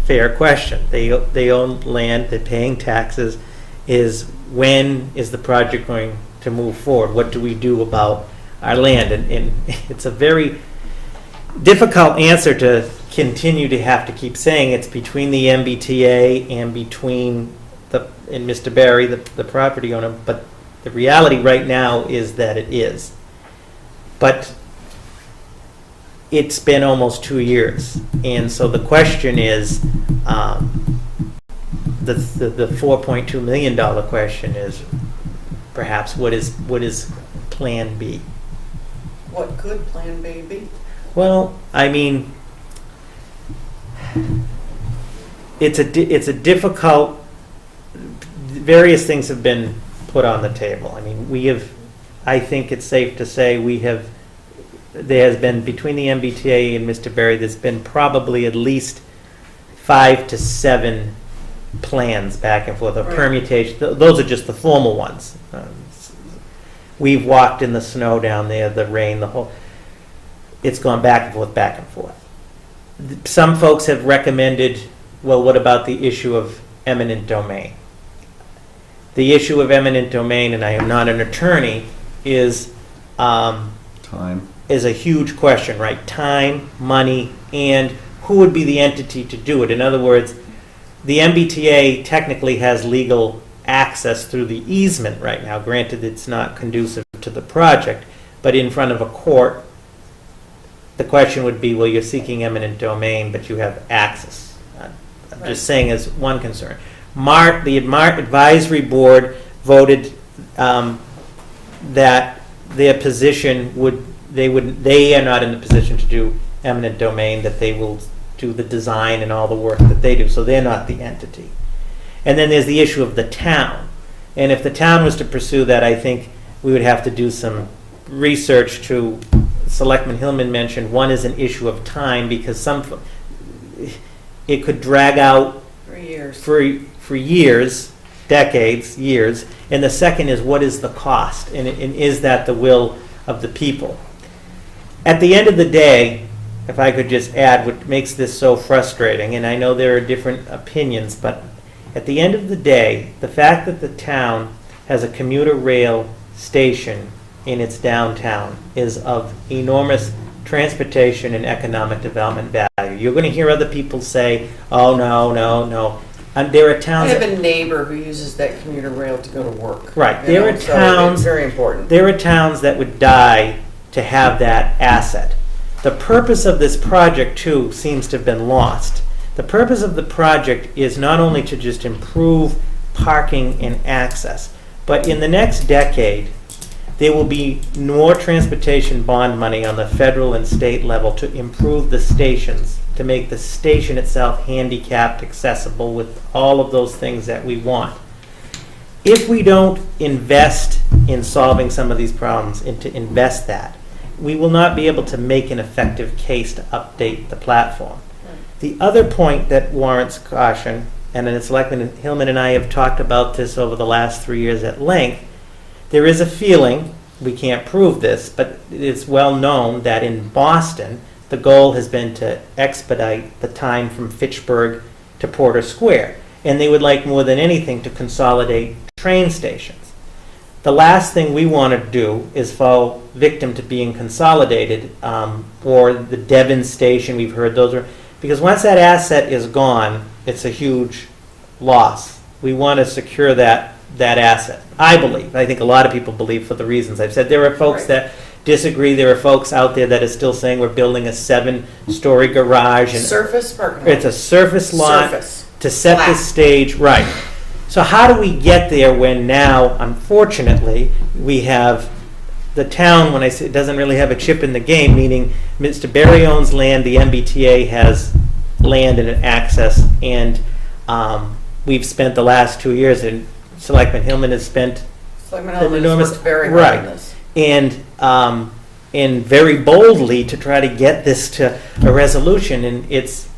fair question. They own land, they're paying taxes. When is the project going to move forward? What do we do about our land? And it's a very difficult answer to continue to have to keep saying. It's between the MBTA and and Mr. Berry, the property owner, but the reality right now is that it is. But it's been almost 2 years, and so the question is, the $4.2 million question is, perhaps, what is Plan B? What could Plan B be? Well, I mean, it's a difficult, various things have been put on the table. I mean, I think it's safe to say there has been, between the MBTA and Mr. Berry, there's been probably at least 5 to 7 plans back and forth, of Right. permutation. Those are just the formal ones. We've walked in the snow down there, the rain, it's gone back and forth, back and forth. Some folks have recommended, well, what about the issue of eminent domain? The issue of eminent domain, and I am not an attorney, is Time. is a huge question, right? Time, money, and who would be the entity to do it? In other words, the MBTA technically has legal access through the easement right now. Granted, it's not conducive to the project, but in front of a court, the question would be, well, you're seeking eminent domain, but you have access. I'm Right. just saying as one concern. The advisory board voted that their position they are not in the position to do eminent domain, that they will do the design and all the work that they do, so they're not the entity. And then there's the issue of the town. And if the town was to pursue that, I think we would have to do some research to, Selectman Hillman mentioned, one is an issue of time, because it could drag out 3 years. for years, decades, years. And the second is, what is the cost? And is that the will of the people? At the end of the day, if I could just add what makes this so frustrating, and I know there are different opinions, but at the end of the day, the fact that the town has a commuter rail station in its downtown is of enormous transportation and economic development value. You're going to hear other people say, oh, no, no, no. And there are I towns. have a neighbor who uses that commuter rail to go to work. Right. You There know, are so towns. It's very important. There are towns that would die to have that asset. The purpose of this project, too, seems to have been lost. The purpose of the project is not only to just improve parking and access, but in the next decade, there will be more transportation bond money on the federal and state level to improve the stations, to make the station itself handicapped accessible with all of those things that we want. If we don't invest in solving some of these problems and to invest that, we will not be able to make an effective case to update the platform. The other point that warrants caution, and then Selectman Hillman and I have talked about this over the last 3 years at length, there is a feeling, we can't prove this, but it's well known that in Boston, the goal has been to expedite the time from Fitchburg to Porter Square. And they would like more than anything to consolidate train stations. The last thing we want to do is fall victim to being consolidated, or the Devon station, we've heard those are, because once that asset is gone, it's a huge loss. We want to secure that asset, I believe. I think a lot of people believe for the reasons I've said. There are folks Right. that disagree. There are folks out there that are still saying we're building a 7-story garage. And Surface parking lot. it's a surface lot Surface. to set the Flat. stage, right. So how do we get there when now, unfortunately, we have the town, when I say it doesn't really have a chip in the game, meaning Mr. Berry owns land, the MBTA has land and access, and we've spent the last 2 years, and Selectman Hillman has spent Selectman an Hellman has enormous, worked very hard right, on this. and very boldly to try to get this to a resolution, and it's,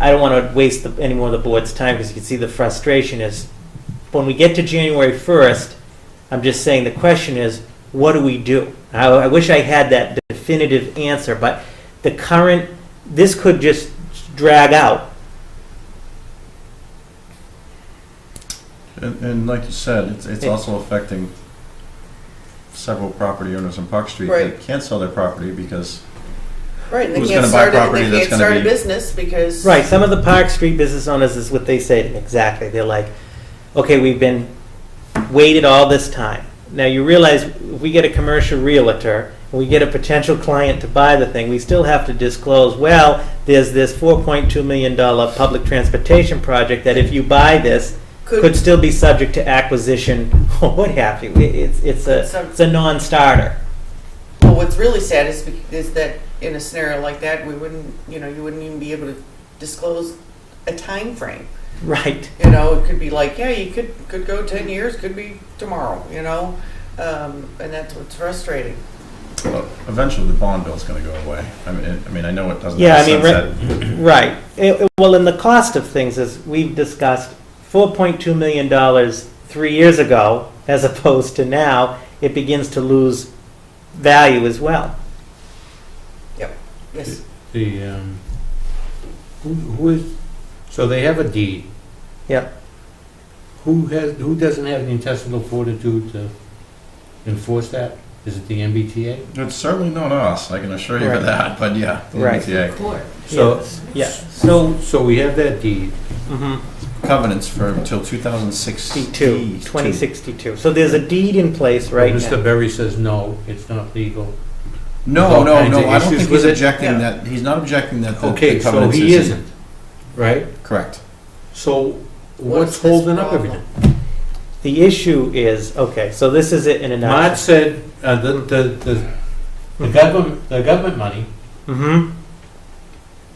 I don't want to waste any more of the board's time, because you can see the frustration is, when we get to January 1st, I'm just saying, the question is, what do we do? I wish I had that definitive answer, but the current, this could just drag out. And like you said, it's also affecting several property owners on Park Street Right. that can't sell their property because Right, and they Who's can't gonna buy start, property they that's can't gonna start a be- business because. Right, some of the Park Street business owners is what they say to me, exactly. They're like, okay, we've been waited all this time. Now, you realize if we get a commercial realtor, and we get a potential client to buy the thing, we still have to disclose, well, there's this $4.2 million public transportation project that if you buy this, could still be subject to acquisition, or what have you. It's a non-starter. Well, what's really sad is that in a scenario like that, we wouldn't, you wouldn't even be able to disclose a time frame. Right. It could be like, yeah, you could go 10 years, could be tomorrow, and that's what's frustrating. well, eventually the bond bill's going to go away. I mean, I know it doesn't Yeah, have I mean, sunset. right. Well, and the cost of things, as we've discussed, $4.2 million 3 years ago, as opposed to now, it begins to lose value as well. Yes. The, who is, so they have a deed. Yep. Who doesn't have the intestinal fortitude to enforce that? Is it the MBTA? It's certainly not us, I can assure you Right. of that, but yeah, the Right. MBTA. Court. So, Yeah. so we have that deed. Covenants for until 2062. 2062. So there's a deed in place right Mr. now. Berry says, no, it's not legal. No, All no, kinds no, of I don't issues think with he's it? objecting Yeah. that, he's not objecting that the Okay, so covenants he isn't, right? Correct. So what's this holding up problem? everything? The issue is, okay, so this is it in a Mark nutshell. said, the government money, Mm-hmm.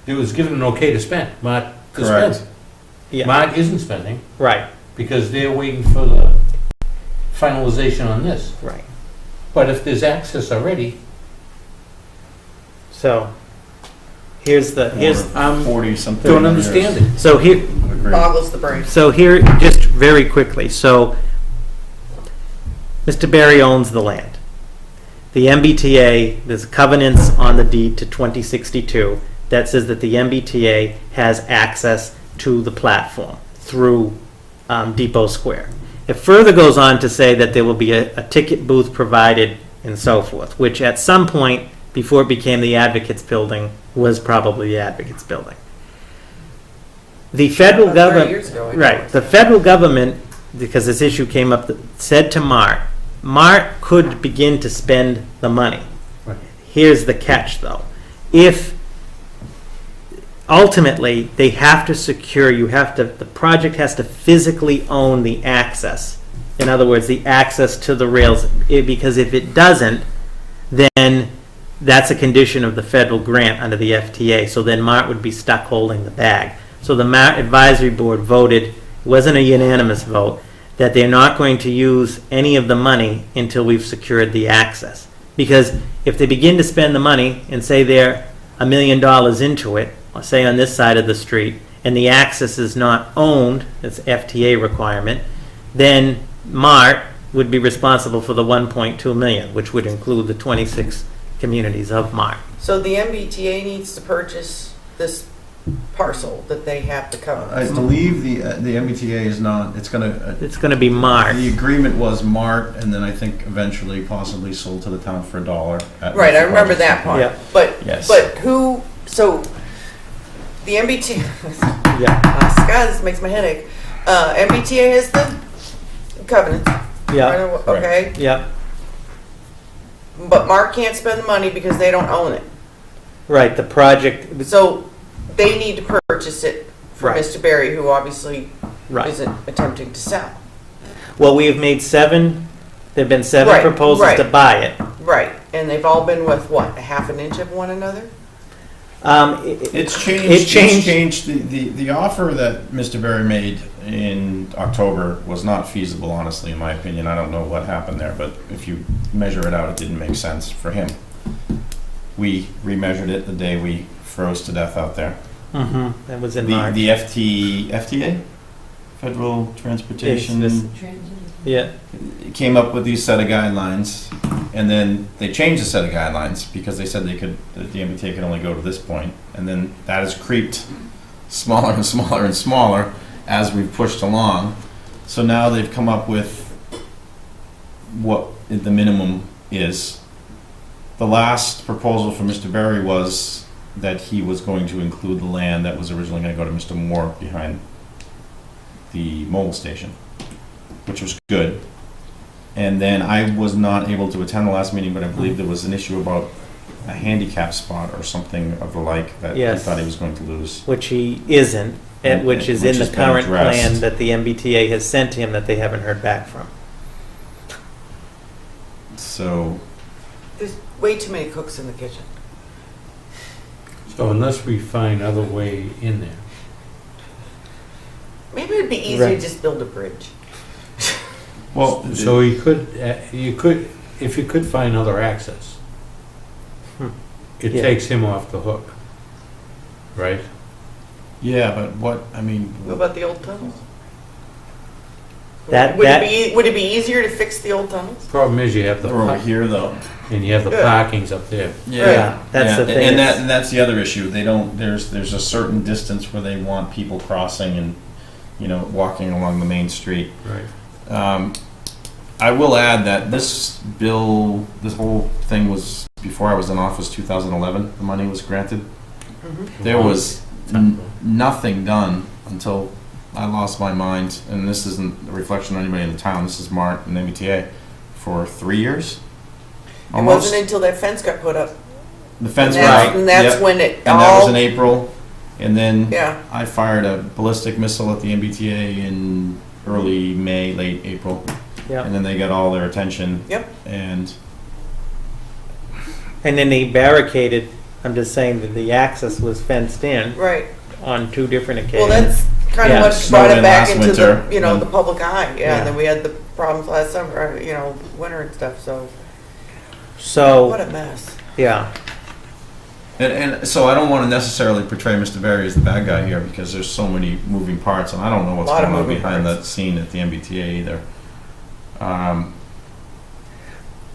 it was given an okay to spend, Mark to Correct. spend. Yeah, Mark isn't spending right, because they're waiting for the finalization on this. right. But if there's access already, So here's the, I 40-something. don't understand it. so here, Boggles the brain. So here, just very quickly, so Mr. Berry owns the land. The MBTA, there's covenants on the deed to 2062 that says that the MBTA has access to the platform through Depot Square. It further goes on to say that there will be a ticket booth provided and so forth, which at some point, before it became the Advocates Building, was probably the Advocates Building. The federal About 30 government, years ago, I right, think. the federal government, because this issue came up, said to Mart could begin to spend the money. Right. Here's the catch, though. If ultimately they have to secure, the project has to physically own the access. In other words, the access to the rails, because if it doesn't, then that's a condition of the federal grant under the FTA. So then Mart would be stuck holding the bag. So the Mart Advisory Board voted, it wasn't a unanimous vote, that they're not going to use any of the money until we've secured the access. Because if they begin to spend the money and say they're $1 million into it, or say on this side of the street, and the access is not owned, it's FTA requirement, then Mart would be responsible for the 1.2 million, which would include the 26 communities of Mark. So the MBTA needs to purchase this parcel that they have to cover. I believe the MBTA is not, it's gonna, It's going to be Mark. the agreement was Mart, and then I think eventually possibly sold to the town for $1. Right, I remember that part. Yeah. But, Yes. but who, so, the MBTA, Yeah, God, this makes my headache. MBTA has the covenants, yeah, okay? yeah. But Mark can't spend the money because they don't own it. Right, the project, So they need to purchase it for Right. Mr. Berry, who obviously right. isn't attempting to sell. Well, we have made 7, there've been 7 Right, proposals right. to buy it. Right, and they've all been with what, a half an inch of one another? It's changed. It changed. It's changed. The offer that Mr. Berry made in October was not feasible, honestly, in my opinion. I don't know what happened there, but if you measure it out, it didn't make sense for him. We remeasured it the day we froze to death out there. That was in The March. FTA, Federal Transportation, Yes, Yeah, came up with these set of guidelines, and then they changed the set of guidelines because they said that the MBTA could only go to this point, and then that has creeped smaller and smaller and smaller as we've pushed along. So now they've come up with what the minimum is. The last proposal from Mr. Berry was that he was going to include the land that was originally going to go to Mr. Moore behind the mobile station, which was good. And then I was not able to attend the last meeting, but I believe there was an issue about a handicap spot or something of the like that he Yes. thought he was going to lose. which he isn't, and which is Which in the has been current addressed. plan that the MBTA has sent him that they haven't heard back from. So, There's way too many cooks in the kitchen. So unless we find other way in there. Maybe it'd be easier to Right. just build a bridge. well, So you could, if you could find other access, it Yeah. takes him off the hook, right? yeah, but what, I mean, What about the old tunnels? That- Would that- would it be easier to fix the old tunnels? Problem is you have the, they're over here though. and you have the Yeah. parkings up there. Yeah, that's the thing. And that's the other issue. They don't, there's a certain distance where they want people crossing and, walking along the main street. Right. I will add that this bill, this whole thing was before I was in office, 2011, the money was granted. There was nothing done until I lost my mind, and this isn't a reflection on anybody in the town, this is Mart and MBTA, for 3 years? It wasn't until that fence got put up. The fence, And that's- right. And that's yep. when it And that was all, in April, and then yeah, I fired a ballistic missile at the MBTA in early May, late April. Yeah. And then they got all their attention. Yep. And And then they barricaded, I'm just saying that the access was fenced in right. on 2 different Well, occasions. that's kind of Yeah. what brought Snowed it in back last into winter, the, yeah. the public eye. Yeah, Yeah. and then we had the problems last summer, winter and stuff, so what So, a mess. yeah, And so I don't want to necessarily portray Mr. Berry as the bad guy here because there's so many moving parts, and I don't know what's Lot of going on moving behind parts. that scene at the MBTA either.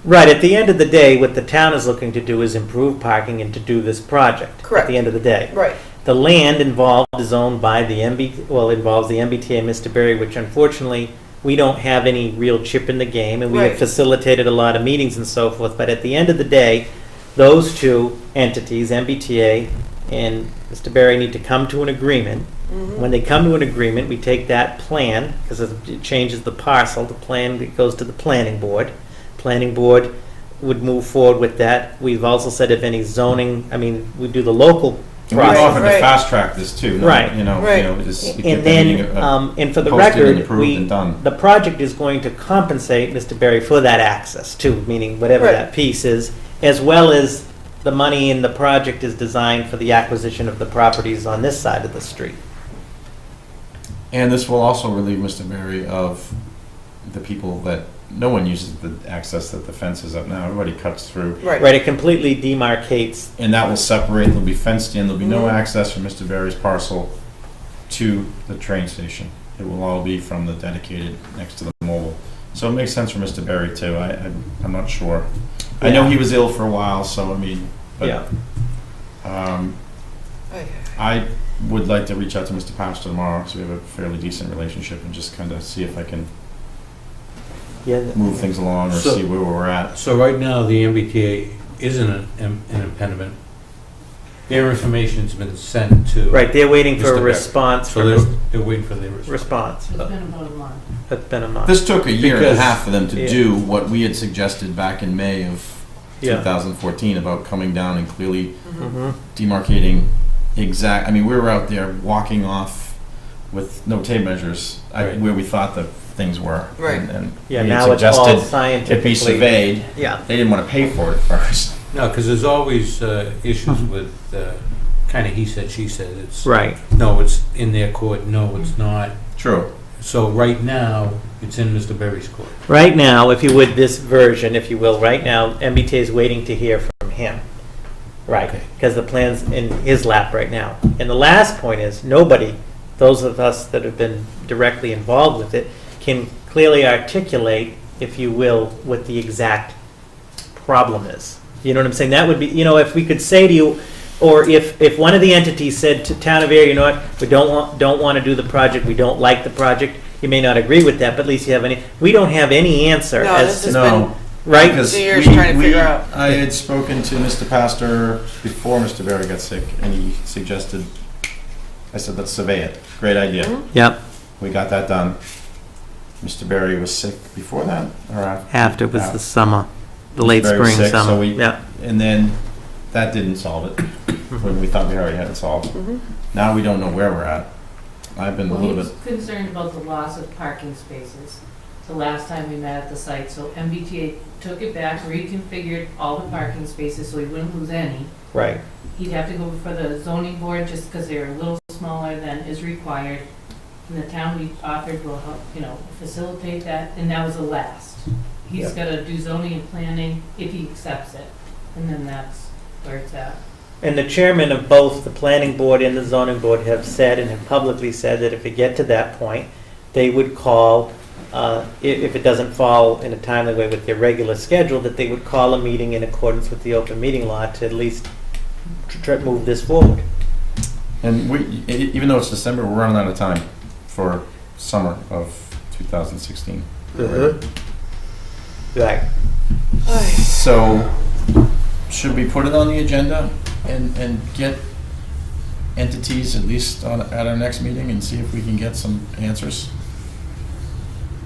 right, at the end of the day, what the town is looking to do is improve parking and to do this project. Correct. At the end of the day. Right. The land involved is owned by the involves the MBTA and Mr. Berry, which unfortunately, we don't have any real chip in the game, and we have Right. facilitated a lot of meetings and so forth, but at the end of the day, those 2 entities, MBTA and Mr. Berry, need to come to an agreement. When they come to an agreement, we take that plan, because it changes the parcel, the plan that goes to the planning board. Planning board would move forward with that. We've also said if any zoning, we do the local And we've process. offered to Right. fast track this too. Right. Right. Just get And the meeting, then, and for the posted and record, approved and done. the project is going to compensate Mr. Berry for that access too, meaning whatever Right. that piece is, as well as the money in the project is designed for the acquisition of the properties on this side of the street. And this will also relieve Mr. Berry of the people that, no one uses the access that the fence is up now. Everybody cuts through. Right. Right, it completely demarcates, And that will separate, there'll be fenced in, there'll be no Mhm. access from Mr. Berry's parcel to the train station. It will all be from the dedicated next to the mobile So it makes sense for Mr. Berry too. I'm not sure. I know he was ill for a while, so I mean, but, Yeah. I would like to reach out to Mr. Pastor tomorrow, because we have a fairly decent relationship, and just kind of see if I can Yeah. move things along or So- see where we're at. So right now, the MBTA isn't an impediment. Their information's been sent to. Right, they're waiting for Mr. a Beck. response So they're waiting for their response. response. It's been about a month. It's been a month. This took a year and a Because- half for them to Yeah. do what we had suggested back in May of Yeah. 2014 about coming down and clearly Mhm. demarcating I mean, we were out there walking off with no tape measures Right. where we thought the things were. Right. And Yeah, we had now it's all suggested it scientifically. be surveyed. Yeah. They didn't want to pay for it at first. No, because there's always issues with kind of he said, she said. It's, Right. no, it's in their court, no, it's not. True. So right now, it's in Mr. Berry's court. Right now, if you would, this version, if you will, right now, MBTA is waiting to hear from him. Right, Okay. because the plan's in his lap right now. And the last point is, nobody, those of us that have been directly involved with it, can clearly articulate, if you will, what the exact problem is. You know what I'm saying? That would be, if we could say to you, or if one of the entities said to Town of Ayer, you know what, we don't want to do the project, we don't like the project, you may not agree with that, but at least you have we don't have any answer No, as this to, has been No. right? Because 2 years trying to figure out. I had spoken to Mr. Pastor before Mr. Berry got sick, and he suggested, I said, let's survey it. Great idea. Yep, We got that done. Mr. Berry was sick before that, or after? after it was the summer, the Mr. late Berry was spring, sick, so summer, we- yeah. And then that didn't solve it, when we thought we already had it solved. Now we don't know where we're at. I've been a Well, he little was bit, concerned about the loss of parking spaces the last time we met at the site, so MBTA took it back, reconfigured all the parking spaces so he wouldn't lose any. Right. He'd have to go before the zoning board just because they're a little smaller than is required. And the town we offered will help, facilitate that, and that was the last. He's gotta do zoning and planning if he accepts it, and then that's where it's at. And the chairman of both the planning board and the zoning board have said and have publicly said that if it get to that point, they would call, if it doesn't fall in a timely way with their regular schedule, that they would call a meeting in accordance with the open meeting law to at least move this forward. and even though it's December, we're running out of time for summer of 2016. Right. So, should we put it on the agenda and get entities at least at our next meeting and see if we can get some answers?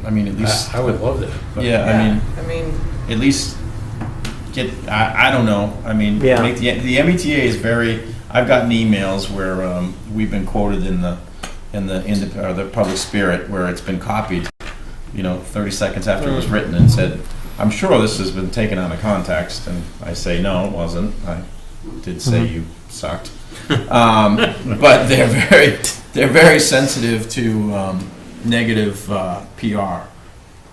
I mean, at least, I would love that. but- yeah, I mean, at least get, I don't know, I mean, Yeah. make the MBTA is very, I've gotten emails where we've been quoted in the public spirit where it's been copied, 30 seconds after it was written and said, I'm sure this has been taken out of context, and I say, no, it wasn't. I did say you sucked. But they're very sensitive to negative PR,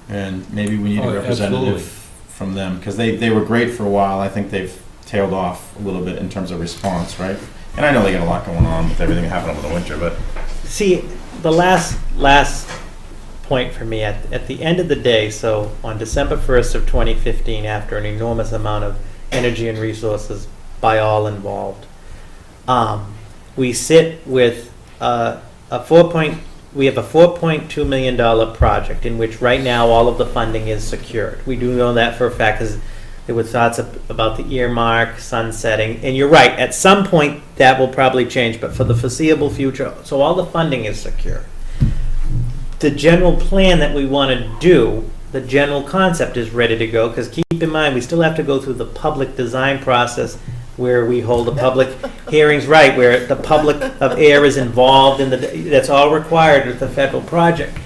and maybe we need Oh, a representative absolutely. from them, because they were great for a while. I think they've tailed off a little bit in terms of response, right? And I know they got a lot going on with everything that happened over the winter, but See, the last point for me, at the end of the day, so on December 1st of 2015, after an enormous amount of energy and resources by all involved, we sit with we have a $4.2 million project in which right now all of the funding is secured. We do know that for a fact because there were thoughts about the earmark, sunsetting, and you're right, at some point that will probably change, but for the foreseeable future, so all the funding is secure. The general plan that we want to do, the general concept is ready to go, because keep in mind, we still have to go through the public design process where we hold the public hearings, right, where the public of Ayer is involved in that's all required with the federal project.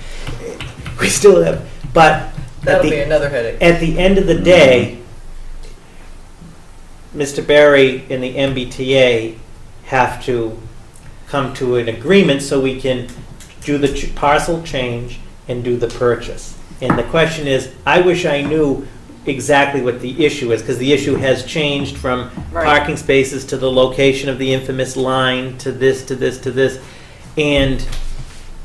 We still have, but that'll be another headache. at the end of the day, Mr. Berry and the MBTA have to come to an agreement so we can do the parcel change and do the purchase. And the question is, I wish I knew exactly what the issue is, because the issue has changed from Right. parking spaces to the location of the infamous line to this, to this, to this. And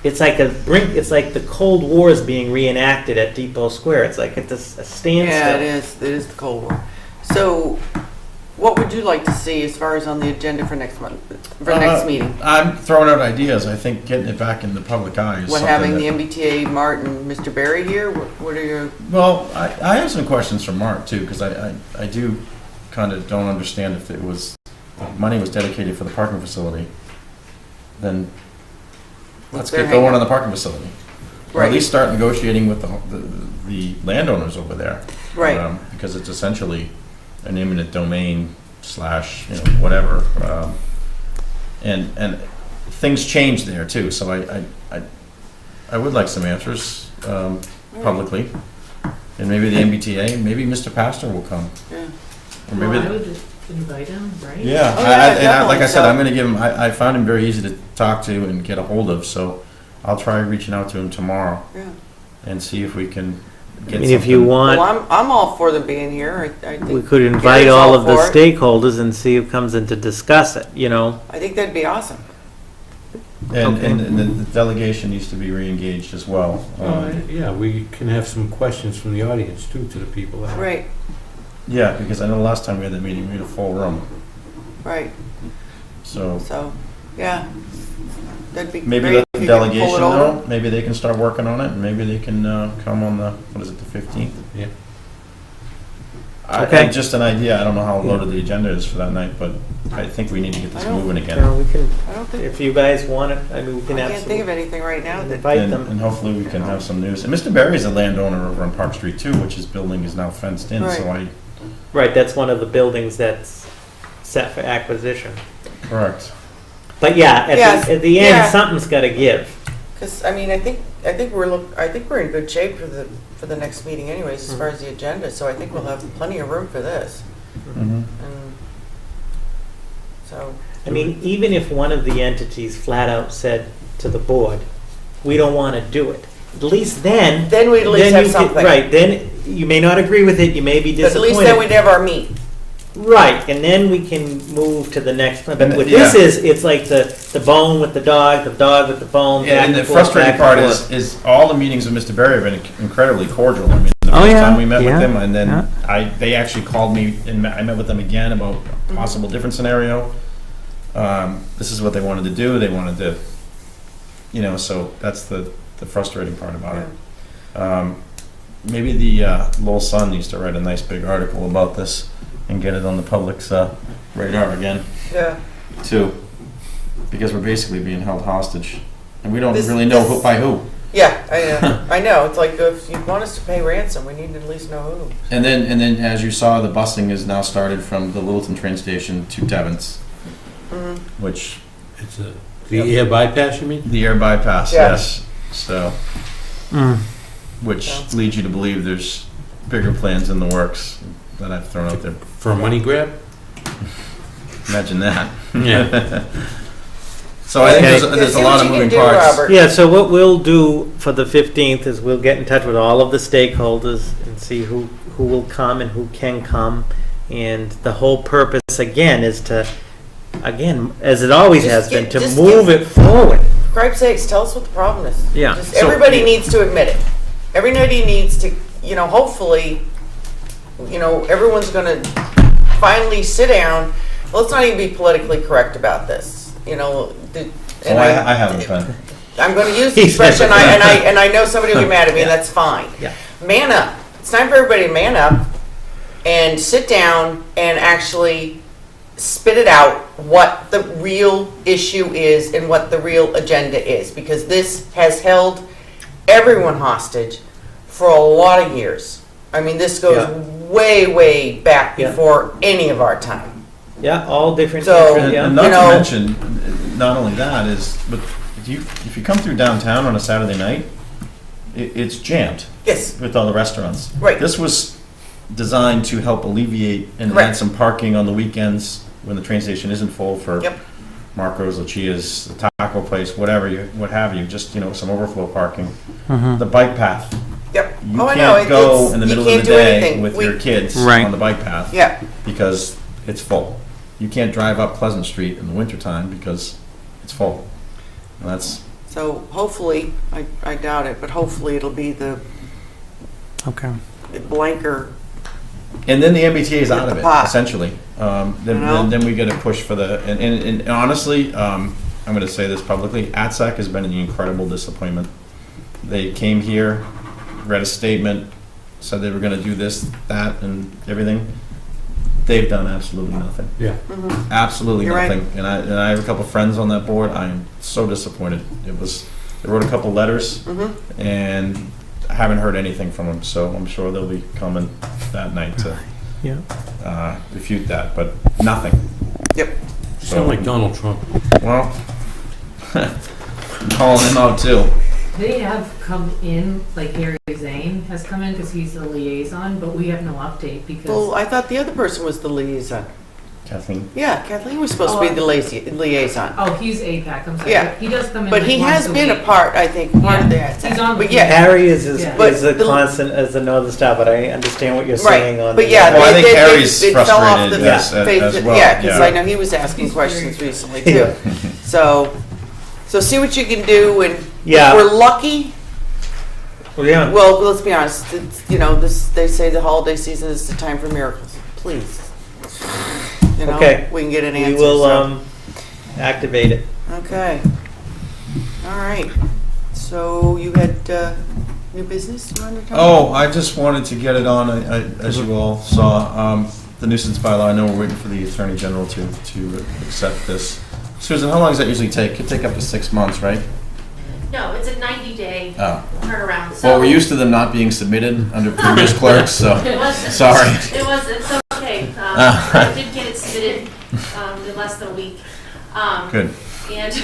it's like it's like the Cold War is being reenacted at Depot Square. It's like it's a standstill. Yeah, it is. It is the Cold War. So, what would you like to see as far as on the agenda for next month, for next meeting? I'm throwing out ideas. I think getting it back in the public eye is What, something having that- the MBTA, Mart, and Mr. Barry here? What are your, Well, I have some questions for Mark too, because I do kind of don't understand if it was, money was dedicated for the parking facility, then let's their get going hang-up? on the parking facility. Or at Right. least start negotiating with the landowners over there. Right. Because it's essentially an eminent domain slash, whatever. And things change there too, so I would like some answers publicly. And maybe the MBTA, maybe Mr. Pastor will come. yeah. Or Well, maybe I would just invite him, right? yeah, Oh, yeah, and like I definitely, said, so- I'm going to give him. I found him very easy to talk to and get a hold of, so I'll try reaching out to him tomorrow Yeah. and see if we can get. I mean, if you something. want, Well, I'm all for them being here. I think. we could invite Gary's all all of the for it. stakeholders and see who comes in to discuss it, I think that'd be awesome. And, Okay. and the delegation needs to be re-engaged as well. Yeah, we can have some questions from the audience too, to the people. that- Right, Yeah, because I know last time we had that meeting, we had a full room, right. so So, yeah. That'd be maybe great let if the you could pull delegation it over. know, maybe they can start working on it, and maybe they can come on the, what is it, the 15th? Yeah. Okay. Just an idea, I don't know how loaded the agenda is for that night, but I think we need to get this I don't- moving again. we can, I don't think, if you guys want it, I mean, we I can can't think of absolutely anything right now that, invite And, them. and hopefully we can have some news. And Mr. Barry's a landowner over on Park Street too, which his building is now fenced in, so Right, that's one of the buildings that's set for acquisition. correct. But yeah, Yes, at the yeah. end, something's gotta give. because, I mean, I think we're in good shape for the next meeting anyways, as far as the agenda, so I think we'll have plenty of room for this. Mhm. And so, I mean, even if one of the entities flat out said to the board, we don't wanna do it, at least then. then we at least then have you could- something. Right, then you may not agree with it, you may be But at disappointed. least then we'd have our meat. Right, and then we can move to the next one. But And, what yeah. this is, it's like the bone with the dog with the bone. Yeah, back and the forth, frustrating back part and is, forth. is all the meetings with Mr. Barry have been incredibly cordial. I mean, the Oh, first yeah, time we met with yeah, them, and then yeah. they actually called me, and I met with them again about a possible different scenario. This is what they wanted to do, they wanted to, so that's the frustrating part about it. Maybe the Lowell Sun needs to write a nice big article about this and get it on the public's radar again, Yeah. too. Because we're basically being held hostage, and we don't This- really know this- who by who. Yeah, I know. I know. It's like if you want us to pay ransom, we need to at least know who. And then, as you saw, the busing is now started from the Littleton train station to Devon's, which, It's the air bypass, you mean? the air bypass, Yeah. yes. So, which Yeah. leads you to believe there's bigger plans in the works that I've thrown out there. For a money grab? Imagine that. Yeah. So I think Okay. there's See a what lot of you can moving do, parts. Robert. Yeah, so what we'll do for the 15th is we'll get in touch with all of the stakeholders and see who will come and who can come. And the whole purpose, again, is to, again, as it always has been, to Just move give- it forward. For Christ's sakes, tell us what the problem is. Yeah. Just So- everybody needs to admit it. Everybody needs to, hopefully, everyone's gonna finally sit down. Well, let's not even be politically correct about this, Oh, I haven't been. I'm gonna use the He said expression, that. and I know somebody will be mad at me, and that's fine. Yeah. Man up. It's time for everybody to man up and sit down and actually spit it out what the real issue is and what the real agenda is, because this has held everyone hostage for a lot of years. I mean, this goes Yeah. way, way back Yeah. before any of our time. Yeah, all different. So- different, And yeah. not You to know- mention, not only that is, but if you come through downtown on a Saturday night, it's jammed Yes, with all the restaurants. Right. This was designed to help alleviate and add Correct. some parking on the weekends when the train station isn't full for Yep. Marco's, Lucia's, the taco place, what have you, just, some overflow parking. The bike path. yep. You Oh, I know. can't go It's- in the you middle of can't the do day anything. with We- your kids Right. on the bike path. Yeah, Because it's full. You can't drive up Pleasant Street in the wintertime because it's full. And that's So hopefully, I doubt it, but hopefully it'll be the Okay. blanker. And then the MBTA is out of the it, pot. essentially. know? Then we get a push for the, and honestly, I'm going to say this publicly, ATSAC has been an incredible disappointment. They came here, read a statement, said they were going to do this, that, and everything. They've done absolutely nothing. Yeah. Absolutely You're right. nothing. And I have a couple friends on that board. I am so disappointed. They wrote a couple letters, and I haven't heard anything from them. So I'm sure they'll be coming that night to Yeah. refute that, but nothing. Yep. You sound like Donald Trump. Well, I'm calling him out too. They have come in, like Harry Zane has come in because he's the liaison, but we have no update Well, because, I thought the other person was the liaison. Kathleen. Yeah, Kathleen was supposed to be the liaison. oh, he's APAC, I'm sorry. Yeah. He does come in But like he once has a been a week. part, I think, part of Yeah. that. He's on But the- yeah, Harry is Yeah. a But the- constant as the Northern Star, but I understand what you're saying right. on. But yeah, Well, I they- think they- Harry's they fell off frustrated the as face- well. Yeah, because Yeah. I know he was asking He's questions very- recently too. So see what you can do, and Yeah. if we're lucky, Well, yeah. well, let's be honest, it's, they say the holiday season is the time for miracles. Please. Okay. We can get an We answer. will so. activate it. Okay. All right. So you had new business you wanted to talk Oh, I just wanted to get it on, as you all saw, the nuisance bylaw. I know we're waiting for the Attorney General to accept this. Susan, how long does that usually take? It could take up to 6 months, right? No, it's a 90-day Oh. turnaround. So Well, we're used to them not being submitted under previous clerks, so, It wasn't. sorry. It's okay. I did get it submitted in less than a week. Good. And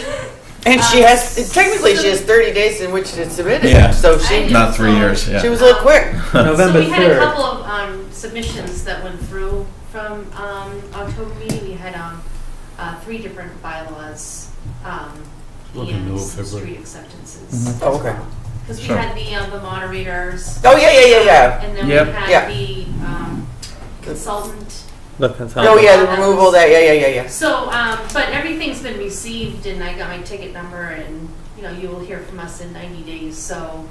And she has, technically she has 30 days in which to submit it. Yeah. So I she know. Not 3 years, yeah. she was a little quick. November so we had a 3rd. couple of submissions that went through from October meeting. We had 3 different bylaws Looking and middle of some February. street acceptances. Mhm. Oh, okay. Because we Sure. had the moderators. Oh, yeah. And then Yep. we had Yeah. the consultant. Oh, yeah, the removal of that, yeah. So, but everything's been received, and I got my ticket number, and, you will hear from us in 90 days, so,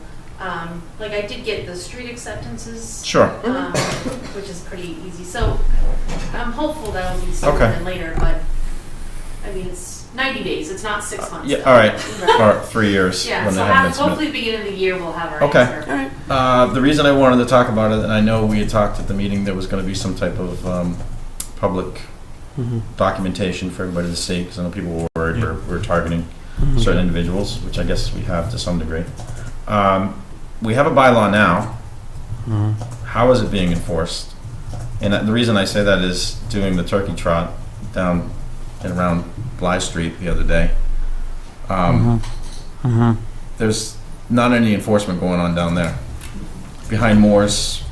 like, I did get the street acceptances. Sure. Which is pretty easy, so I'm hopeful that'll be sooner Okay. than later, but, I mean, it's 90 days, it's not 6 months. Yeah, though. all right. Right. Or 3 years Yeah, when so they haven't been submitted. hopefully beginning of the year we'll have our Okay. answer. All right. The reason I wanted to talk about it, and I know we had talked at the meeting, there was going to be some type of public documentation for everybody to see, because I know people were worried we're targeting certain individuals, which I guess we have to some degree. We have a bylaw now. How is it being enforced? And the reason I say that is doing the turkey trot down and around Bly Street the other day. There's not any enforcement going on down there. Behind Moore's,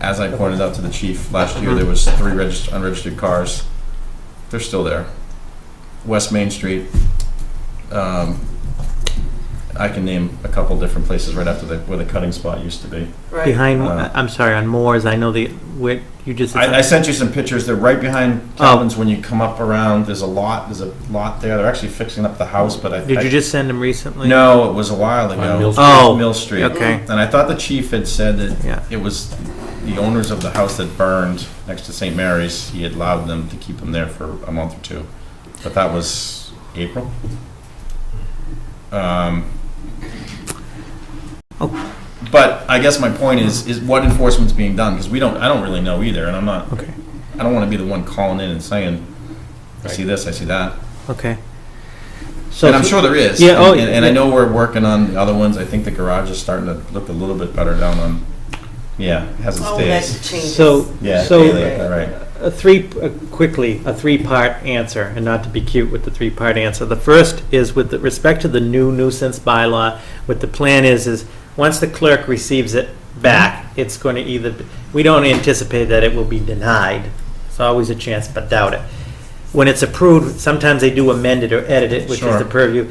as I pointed out to the chief, last year there was 3 unregistered cars. They're still there. West Main Street, I can name a couple different places right after where the cutting spot used to be. Right. Behind, Uh, I'm sorry, on Moore's, I know you just. I sent you some pictures. They're right behind Calvin's when you come up around. There's a lot there. They're actually fixing up the house, but Did you just send them recently? No, it was a while ago. Mill Street? Oh, Mill Street. okay. And I thought the chief had said that Yeah. it was the owners of the house that burned next to St. Mary's. He had allowed them to keep them there for a month or 2. But that was April. But I guess my point is what enforcement's being done, because I don't really know either, and Okay, I don't want to be the one calling in and saying, I see this, I see that. okay. So And I'm sure there is. Yeah, oh, And I yeah. know we're working on the other ones. I think the garage is starting to look a little bit better down on, it has its Oh, that days. changes. So, Yeah, so daily, right. a 3-part answer, and not to be cute with the 3-part answer. The first is with respect to the new nuisance bylaw, what the plan is once the clerk receives it back, it's going to we don't anticipate that it will be denied. It's always a chance, but doubt it. When it's approved, sometimes they do amend it or edit it, which is Sure. the purview.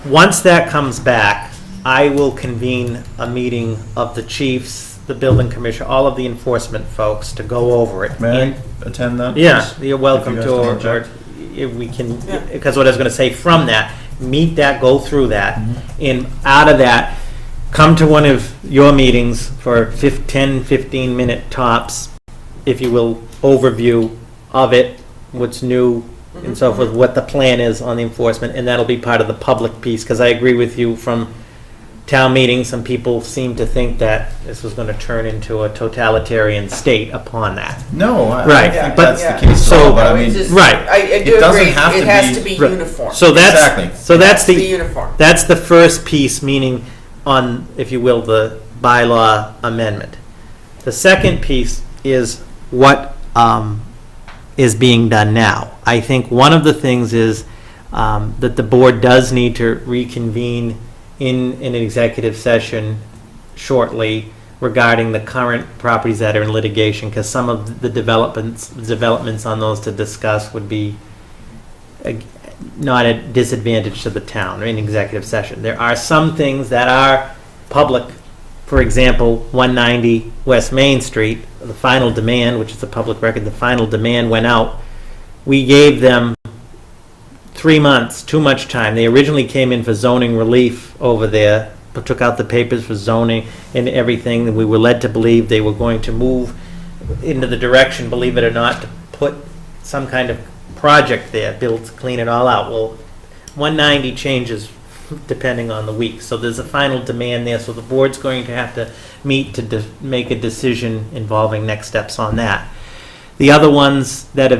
Once that comes back, I will convene a meeting of the chiefs, the building commissioner, all of the enforcement folks to go over it. May And- I attend that? Yeah, please? you're welcome If to, you guys don't or object. if we can, Yeah. because what I was gonna say from that meet that, go through that, and out of that, come to one of your meetings for 10, 15-minute tops, if you will, overview of it, what's new, and so forth, what the plan is on the enforcement, and that'll be part of the public piece, because I agree with you, from town meeting, some people seem to think that this was going to turn into a totalitarian state upon that. No, I Right, think but- that's the case. so- But I It's mean, just- right. I do It doesn't agree, have it to has be- to be Right. uniform. So Exactly. that's the the, uniform. that's the first piece, meaning on, if you will, the bylaw amendment. The second piece is what is being done now. I think one of the things is that the board does need to reconvene in an executive session shortly regarding the current properties that are in litigation, because some of the developments on those to discuss would be not a disadvantage to the town in executive session. There are some things that are public. For example, 190 West Main Street, the final demand, which is a public record, the final demand went out. We gave them 3 months, too much time. They originally came in for zoning relief over there, but took out the papers for zoning and everything. And we were led to believe they were going to move into the direction, believe it or not, to put some kind of project there, build, clean it all out. Well, 190 changes depending on the week. So there's a final demand there. So the board's going to have to meet to make a decision involving next steps on that. The other ones that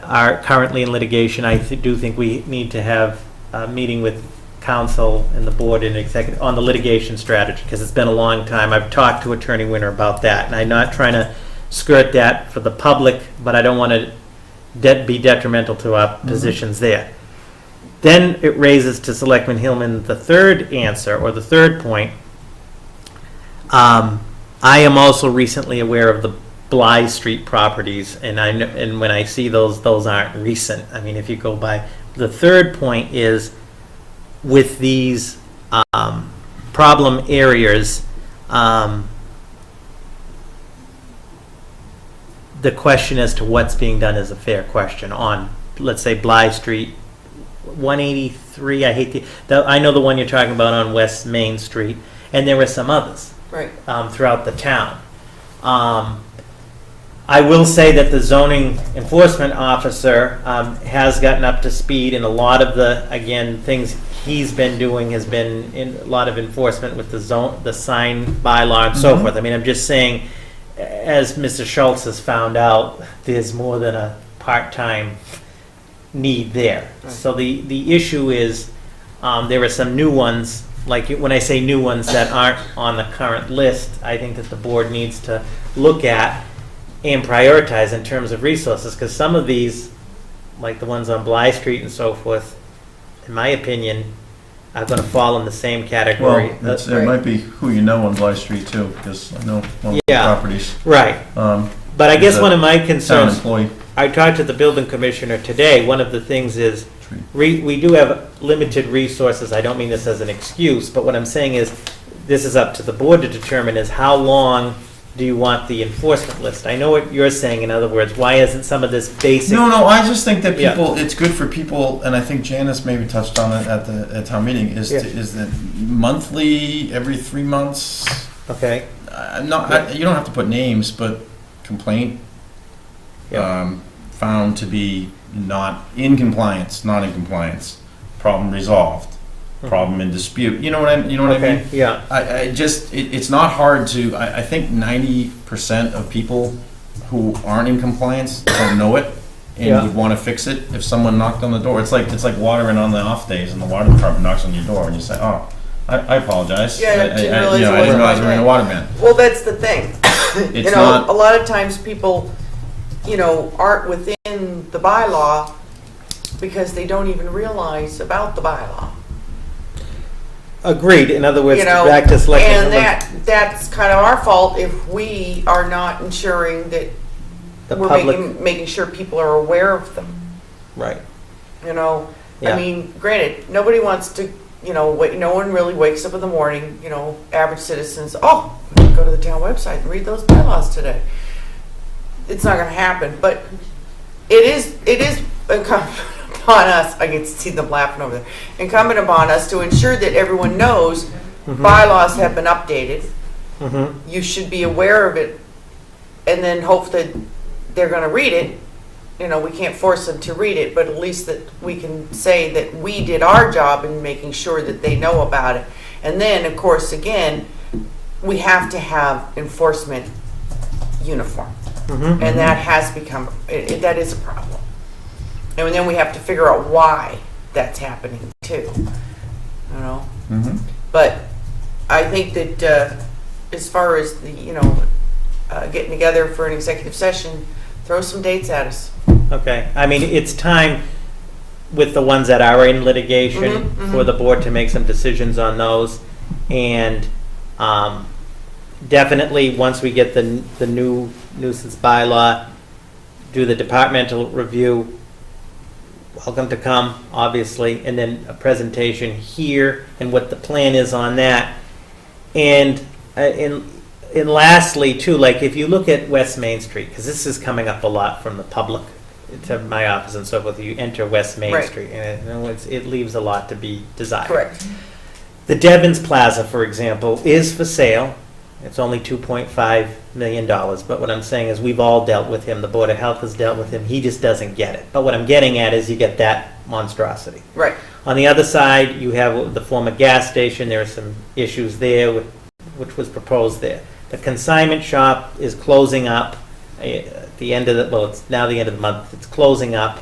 are currently in litigation, I do think we need to have a meeting with council and the board and executive on the litigation strategy, because it's been a long time. I've talked to Attorney Winter about that, and I'm not trying to skirt that for the public, but I don't want to be detrimental to our positions there. Then it raises to Selectman Hillman the third answer, or the third point. I am also recently aware of the Bly Street properties, and I know, and when I see those aren't recent. I mean, if you go by, the third point is with these problem areas, the question as to what's being done is a fair question on, let's say, Bly Street, 183. I know the one you're talking about on West Main Street, and there were some others Right. throughout the town. I will say that the zoning enforcement officer has gotten up to speed, and a lot of the, again, things he's been doing has been in a lot of enforcement with the sign bylaw and so forth. I mean, I'm just saying, as Mr. Schultz has found out, there's more than a part-time need there. Right. So the issue is, there are some new ones, like when I say new ones that aren't on the current list, I think that the board needs to look at and prioritize in terms of resources, because some of these, like the ones on Bly Street and so forth, in my opinion, are going to fall in the same category. well, it might be who you know on Bly Street too, because I know one of the Yeah. properties. Right. But I Is guess a one of my Town concerns, employee. I talked to the building commissioner today, one of the things is, we do have limited resources. I don't mean this as an excuse, but what I'm saying is, this is up to the board to determine, is how long do you want the enforcement list? I know what you're saying, in other words, why isn't some of this basic? No, I just think that Yeah. people, it's good for people, and I think Janice maybe touched on it at town meeting, is Yeah. is that monthly, every 3 months, Okay, you don't have to put names, but complaint Yeah. found to be not in compliance, problem resolved, problem in dispute. You know what I mean? okay, yeah, I just, it's not hard to, I think 90% of people who aren't in compliance don't know it and Yeah. would want to fix it if someone knocked on the door. It's like watering on the off days and the water department knocks on your door and you say, oh, I apologize. Yeah, I didn't realize you know, it I didn't wasn't realize my we were in a day." water ban. Well, that's the thing. It's You know, not- a lot of times people, you know, aren't within the bylaw because they don't even realize about the bylaw. agreed. In other words, You know, back to Selectman and Hillman's- that's kind of our fault if we are not ensuring that the we're public, making sure people are aware of them. right, You know, Yeah. I mean, granted, nobody wants to, you know, no one really wakes up in the morning, you know, average citizens, oh, I'm gonna go to the town website and read those bylaws today. It's not gonna happen, but it is upon us, I can see them laughing over there, incumbent upon us to ensure that everyone knows bylaws have been updated. You should be aware of it, and then hope that they're gonna read it. You know, we can't force them to read it, but at least that we can say that we did our job in making sure that they know about it. And then, of course, again, we have to have enforcement uniform. And that has become, that is a problem. And then we have to figure out why that's happening too, you know? But I think that as far as the, you know, getting together for an executive session, throw some dates at us. Okay, I mean, it's time with the ones that are in litigation for the board to make some decisions on those. And definitely, once we get the new nuisance bylaw, do the departmental review. Welcome to come, obviously, and then a presentation here and what the plan is on that. And lastly, too, like if you look at West Main Street, because this is coming up a lot from the public to my office and so forth, you enter West Main Street, and it leaves a lot to be desired. Correct. The Devon's Plaza, for example, is for sale. It's only $2.5 million, but what I'm saying is we've all dealt with him. The Board of Health has dealt with him. He just doesn't get it. But what I'm getting at is you get that monstrosity. Right. On the other side, you have the former gas station. There are some issues there, which was proposed there. The consignment shop is closing up at the end of the, well, it's now the end of the month. It's closing up.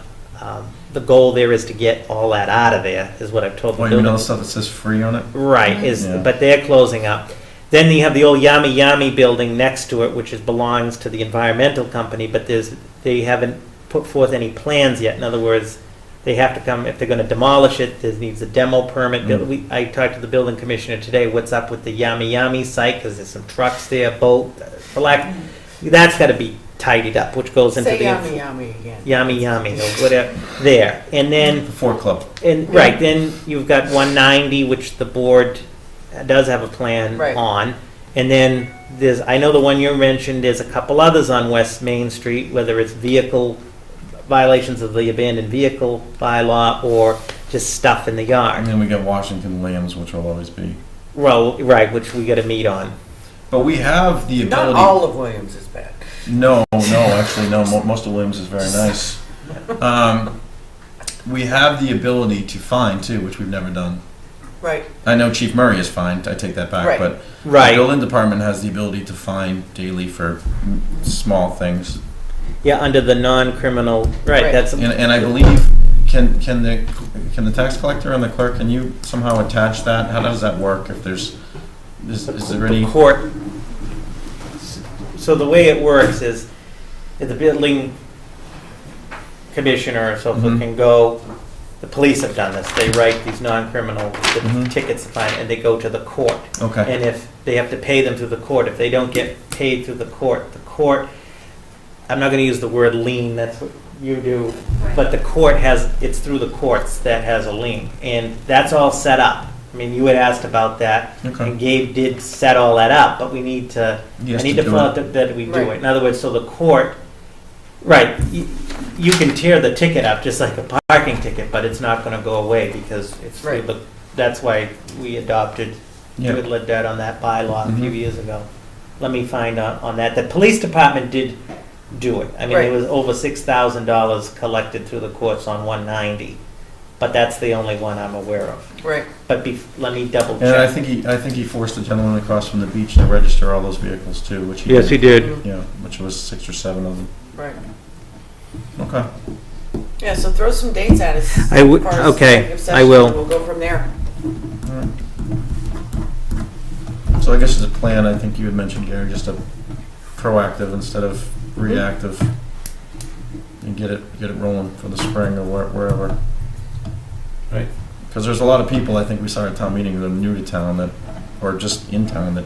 The goal there is to get all that out of there, is what I've told the Oh, you building. mean all the stuff that says free on it? Right, Yeah. but they're closing up. Then you have the old Yami Yami building next to it, which belongs to the environmental company, but they haven't put forth any plans yet. In other words, they have to come, if they're going to demolish it, there needs a demo permit. I talked to the building commissioner today, what's up with the Yami Yami site, because there's some trucks there, that's got to be tidied up, which goes into Say the... yummy yummy again. Yami Yami, or whatever, there. And then... The Ford Club. And right, then you've got 190, which the board does have a plan Right. on. And then there's, I know the one you mentioned, there's a couple others on West Main Street, whether it's vehicle violations of the abandoned vehicle bylaw or just stuff in the And yard. then we got Washington Lambs, which will always be. Well, right, which we got to meet on. But we have the Not ability. all of Williams is bad. No, actually, no. Most of Williams is very nice. We have the ability to fine too, which we've never done. Right. I know Chief Murray is fined. I take that back. Right. But Right. the building department has the ability to fine daily for small things. Yeah, under the non-criminal, right, Right. that's... And I believe can the tax collector and the clerk, can you somehow attach that? How does that work? If there's is there any court. So the way it works is the building commissioner or so forth can go, the police have done this, they write these non-criminal tickets to fine, and they go to the court. Okay. And if they have to pay them through the court, if they don't get paid through the court, I'm not going to use the word lien, that's what you do, but the court it's through the courts that has a lien, and that's all set up. I mean, you had asked about that, Okay. and Gabe did set all that up, but we need to, Yes, I need to to do follow it. that we do Right. it. In other words, so the court, right, you can tear the ticket up just like a parking ticket, but it's not going to go away because it's through Right. that's why we adopted, Yeah. we led that on that bylaw a few years ago. Let me find out on that. The police department did do it. I mean, there Right. was over $6,000 collected through the courts on 190, but that's the only one I'm aware of. Right. But let me double And I check. think he forced the gentleman across from the beach to register all those vehicles too, which he did. did. Yeah, which was 6 or 7 of them. Right. Okay. Yeah, so throw some dates at us. I would- as far as okay, executive I session, will. and we'll go from there. All right. So I guess as a plan, I think you had mentioned, Gary, just a proactive instead of reactive, and get it rolling for the spring or wherever. Right. Because there's a lot of people I think we saw at town meeting that are new to town or just in town that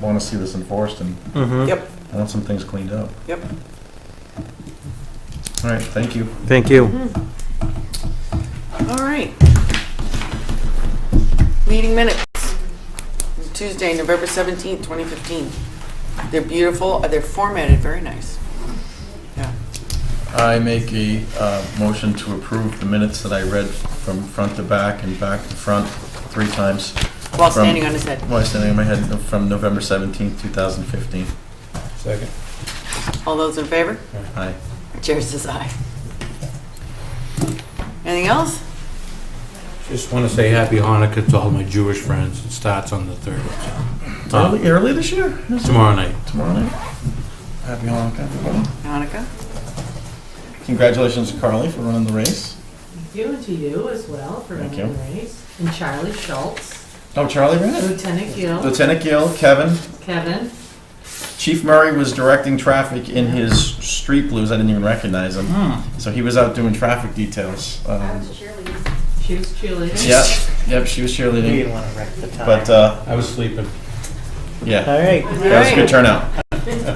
want to see this enforced and Yep. want some things cleaned up. Yep. All right, thank you. Thank you. All right. Meeting minutes. Tuesday, November 17th, 2015. They're beautiful. They're formatted very nice. Yeah. I make a motion to approve the minutes that I read from front to back and back to front 3 times. While standing on his head. While standing on my head from November 17th, 2015. Second. All those in favor? Aye. Chair says aye. Anything else? Just want to say happy Hanukkah to all my Jewish friends. It starts on the 3rd. Early this year? Tomorrow night. Tomorrow night? Happy Hanukkah, everybody. Hanukkah? Congratulations to Carly for running the race. Thank you, and to you as well for Thank running you. the race. And Charlie Schultz, Oh, Charlie ran it? Lieutenant Gill, Lieutenant Gill, Kevin. Kevin. Chief Murray was directing traffic in his street blues. I didn't even recognize him. So he was out doing traffic details. She was cheerleading. Yep, she was You cheerleading. didn't want to wreck the time. But, I was sleeping. yeah, All right, that was a good turnout.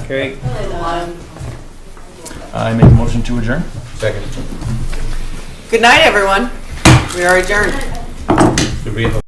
great. I make a motion to adjourn. Second. Good night, everyone. We are adjourned. Should we have a